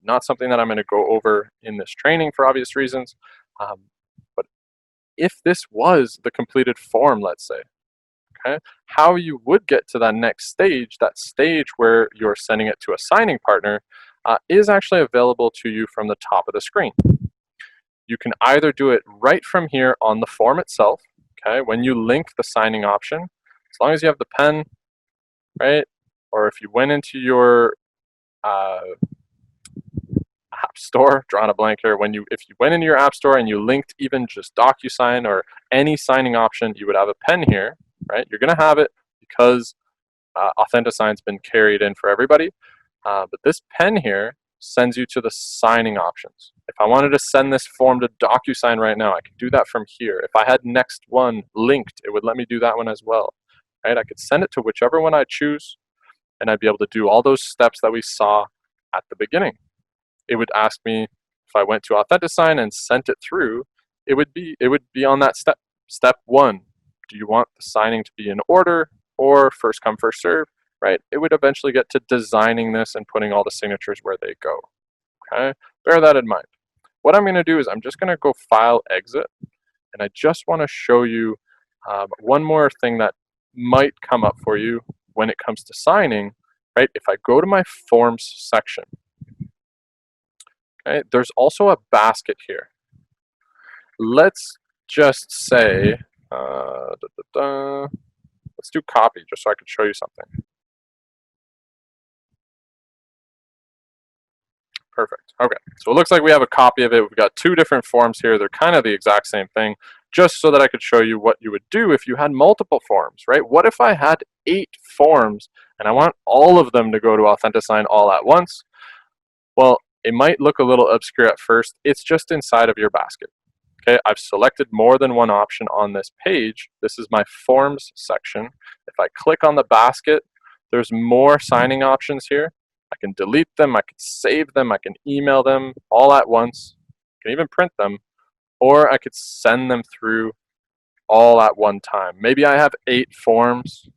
Not something that I'm going to go over in this training for obvious reasons. But if this was the completed form, let's say, okay, how you would get to that next stage, that stage where you're sending it to a signing partner, is actually available to you from the top of the screen. You can either do it right from here on the form itself, okay, when you link the signing option, as long as you have the pen, right, or if you went into your App Store, drawing a blank here, if you went into your App Store and you linked even just DocuSign or any signing option, you would have a pen here, right? You're going to have it because AuthentiSign's been carried in for everybody, but this pen here sends you to the signing options. If I wanted to send this form to DocuSign right now, I could do that from here. If I had next one linked, it would let me do that one as well, right? I could send it to whichever one I choose, and I'd be able to do all those steps that we saw at the beginning. It would ask me if I went to AuthentiSign and sent it through, it would be on that step. Step one, do you want the signing to be in order or first come, first serve, right? It would eventually get to designing this and putting all the signatures where they go, okay? Bear that in mind. What I'm going to do is I'm just going to go File, Exit, and I just want to show you one more thing that might come up for you when it comes to signing, right? If I go to my Forms section, okay, there's also a basket here. Let's just say, let's do copy just so I could show you something. Perfect. Okay, so it looks like we have a copy of it. We've got two different forms here. They're kind of the exact same thing, just so that I could show you what you would do if you had multiple forms, right? What if I had 8 forms and I want all of them to go to AuthentiSign all at once? Well, it might look a little obscure at first. It's just inside of your basket. Okay, I've selected more than one option on this page. This is my Forms section. If I click on the basket, there's more signing options here. I can delete them, I can save them, I can email them all at once, I can even print them, or I could send them through all at one time. Maybe I have 8 forms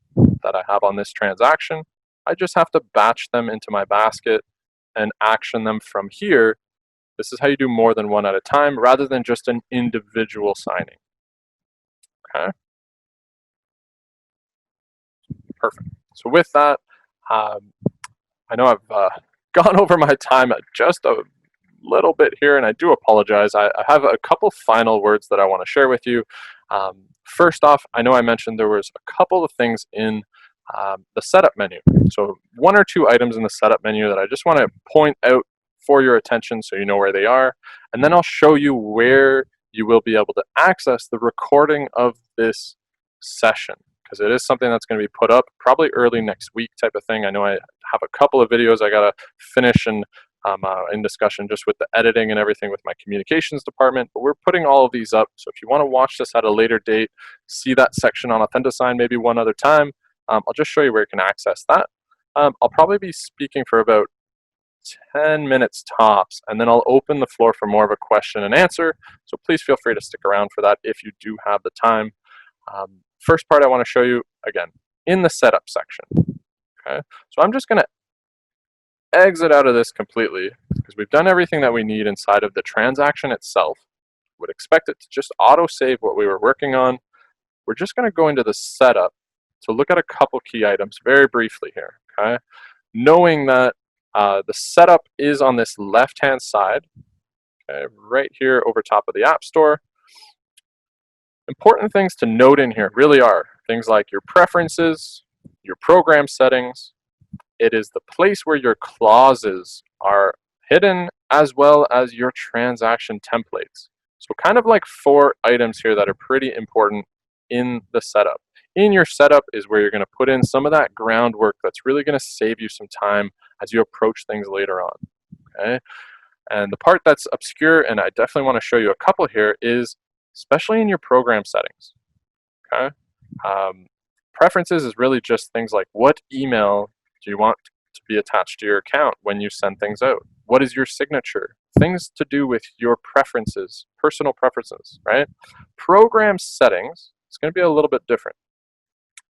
that I have on this transaction. I just have to batch them into my basket and action them from here. This is how you do more than one at a time rather than just an individual signing. Okay, perfect. So with that, I know I've gone over my time just a little bit here, and I do apologize. I have a couple final words that I want to share with you. First off, I know I mentioned there was a couple of things in the setup menu. So 1 or 2 items in the setup menu that I just want to point out for your attention so you know where they are, and then I'll show you where you will be able to access the recording of this session, because it is something that's going to be put up probably early next week type of thing. I know I have a couple of videos I got to finish and in discussion just with the editing and everything with my communications department, but we're putting all of these up. So if you want to watch this at a later date, see that section on AuthentiSign maybe one other time, I'll just show you where you can access that. I'll probably be speaking for about 10 minutes tops, and then I'll open the floor for more of a question and answer. So please feel free to stick around for that if you do have the time. First part I want to show you, again, in the setup section. Okay, so I'm just going to exit out of this completely because we've done everything that we need inside of the transaction itself. Would expect it to just auto-save what we were working on. We're just going to go into the setup to look at a couple key items very briefly here. Okay, knowing that the setup is on this left-hand side, okay, right here over top of the App Store. Important things to note in here really are things like your preferences, your program settings. It is the place where your clauses are hidden, as well as your transaction templates. So kind of like 4 items here that are pretty important in the setup. In your setup is where you're going to put in some of that groundwork that's really going to save you some time as you approach things later on. Okay, and the part that's obscure, and I definitely want to show you a couple here, is especially in your program settings. Okay, preferences is really just things like what email do you want to be attached to your account when you send things out? What is your signature? Things to do with your preferences, personal preferences, right? Program settings is going to be a little bit different.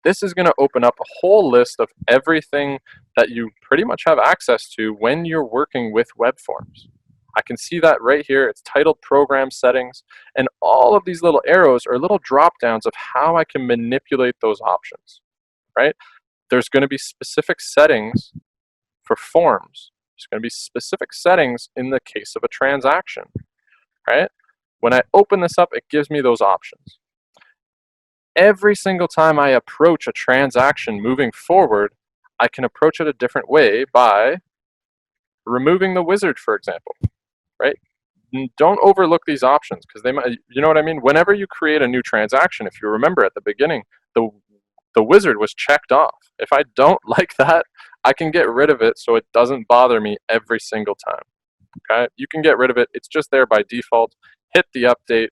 This is going to open up a whole list of everything that you pretty much have access to when you're working with WEBForms. I can see that right here. It's titled Program Settings, and all of these little arrows are little drop downs of how I can manipulate those options, right? There's going to be specific settings for forms. There's going to be specific settings in the case of a transaction, right? When I open this up, it gives me those options. Every single time I approach a transaction moving forward, I can approach it a different way by removing the wizard, for example, right? Don't overlook these options because they might, you know what I mean? Whenever you create a new transaction, if you remember at the beginning, the wizard was checked off. If I don't like that, I can get rid of it so it doesn't bother me every single time. Okay, you can get rid of it. It's just there by default. Hit the update.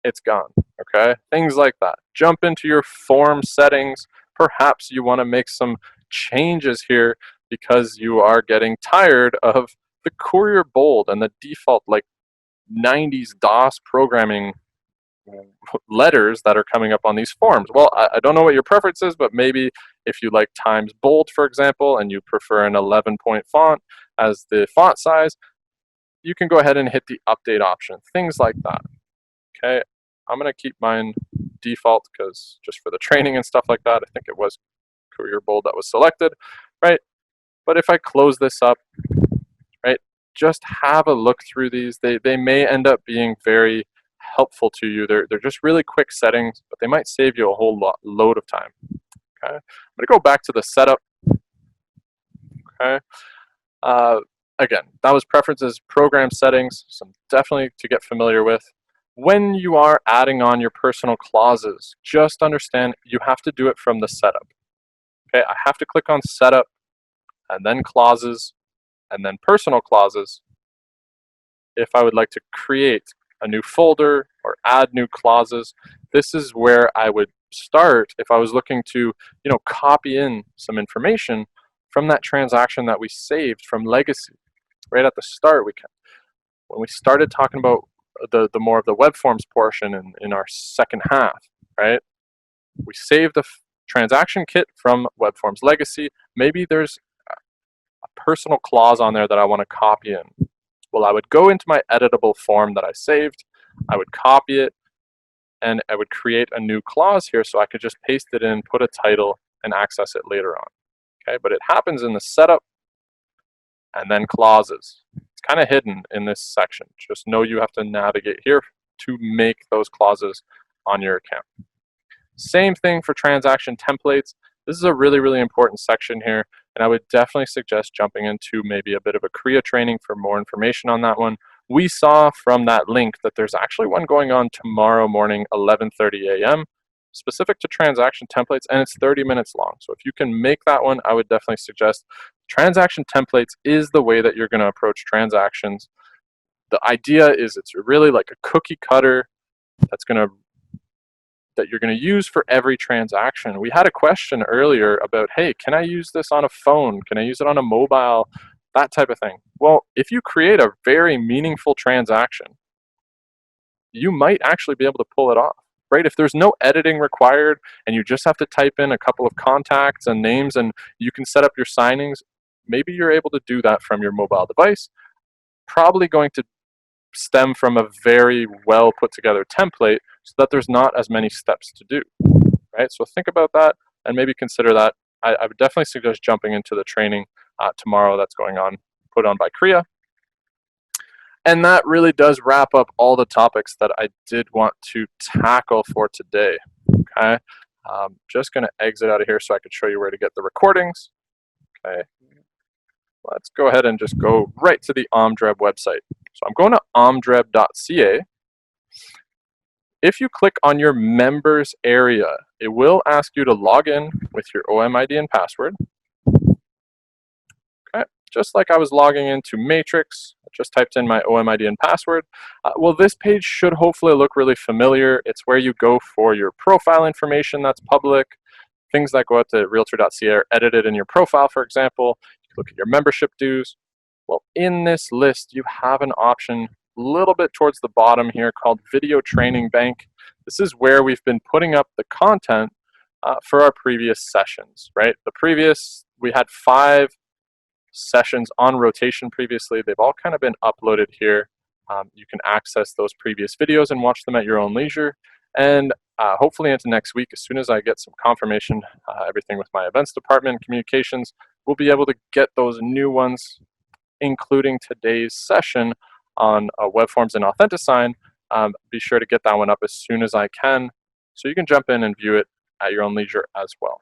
It's gone. Okay, things like that. Jump into your form settings. Perhaps you want to make some changes here because you are getting tired of the Courier bold and the default like 90s DOS programming letters that are coming up on these forms. Well, I don't know what your preference is, but maybe if you like Times Bold, for example, and you prefer an 11-point font as the font size, you can go ahead and hit the update option, things like that. Okay, I'm going to keep mine default because just for the training and stuff like that, I think it was Courier Bold that was selected, right? But if I close this up, right, just have a look through these. They may end up being very helpful to you. They're just really quick settings, but they might save you a whole load of time. Okay, I'm going to go back to the setup. Okay, again, that was preferences, program settings, some definitely to get familiar with. When you are adding on your personal clauses, just understand you have to do it from the setup. Okay, I have to click on setup and then clauses and then personal clauses if I would like to create a new folder or add new clauses. This is where I would start, if I was looking to, copy in some information from that transaction that we saved from legacy, right at the start, when we started talking about the more of the web forms portion in our second half, right? We saved the transaction kit from web forms legacy. Maybe there's a personal clause on there that I want to copy in. Well, I would go into my editable form that I saved, I would copy it, and I would create a new clause here so I could just paste it in, put a title, and access it later on. Okay, but it happens in the setup and then clauses. It's kind of hidden in this section. Just know you have to navigate here to make those clauses on your account. Same thing for transaction templates. This is a really, really important section here, and I would definitely suggest jumping into maybe a bit of a Kriya training for more information on that one. We saw from that link that there's actually one going on tomorrow morning, 11:30 a.m., specific to transaction templates, and it's 30 minutes long. So if you can make that one, I would definitely suggest transaction templates is the way that you're going to approach transactions. The idea is it's really like a cookie cutter that you're going to use for every transaction. We had a question earlier about, hey, can I use this on a phone? Can I use it on a mobile? That type of thing. Well, if you create a very meaningful transaction, you might actually be able to pull it off, right? If there's no editing required and you just have to type in a couple of contacts and names and you can set up your signings, maybe you're able to do that from your mobile device. Probably going to stem from a very well put together template so that there's not as many steps to do, right? So think about that and maybe consider that. I would definitely suggest jumping into the training tomorrow that's going on, put on by Kriya. And that really does wrap up all the topics that I did want to tackle for today, okay? Just gonna exit out of here so I could show you where to get the recordings, okay? Let's go ahead and just go right to the OMDREB website. So I'm going to omdreb.ca. If you click on your members area, it will ask you to log in with your OMID and password. Okay, just like I was logging into Matrix, I just typed in my OMID and password. Well, this page should hopefully look really familiar. It's where you go for your profile information that's public. Things that go out to realtor.ca are edited in your profile, for example. You can look at your membership dues. Well, in this list, you have an option a little bit towards the bottom here called Video Training Bank. This is where we've been putting up the content for our previous sessions, right? We had 5 sessions on rotation previously. They've all kind of been uploaded here. You can access those previous videos and watch them at your own leisure. And hopefully into next week, as soon as I get some confirmation, everything with my events department, communications, we'll be able to get those new ones, including today's session on WebForms and AuthentiSign. Be sure to get that one up as soon as I can so you can jump in and view it at your own leisure as well.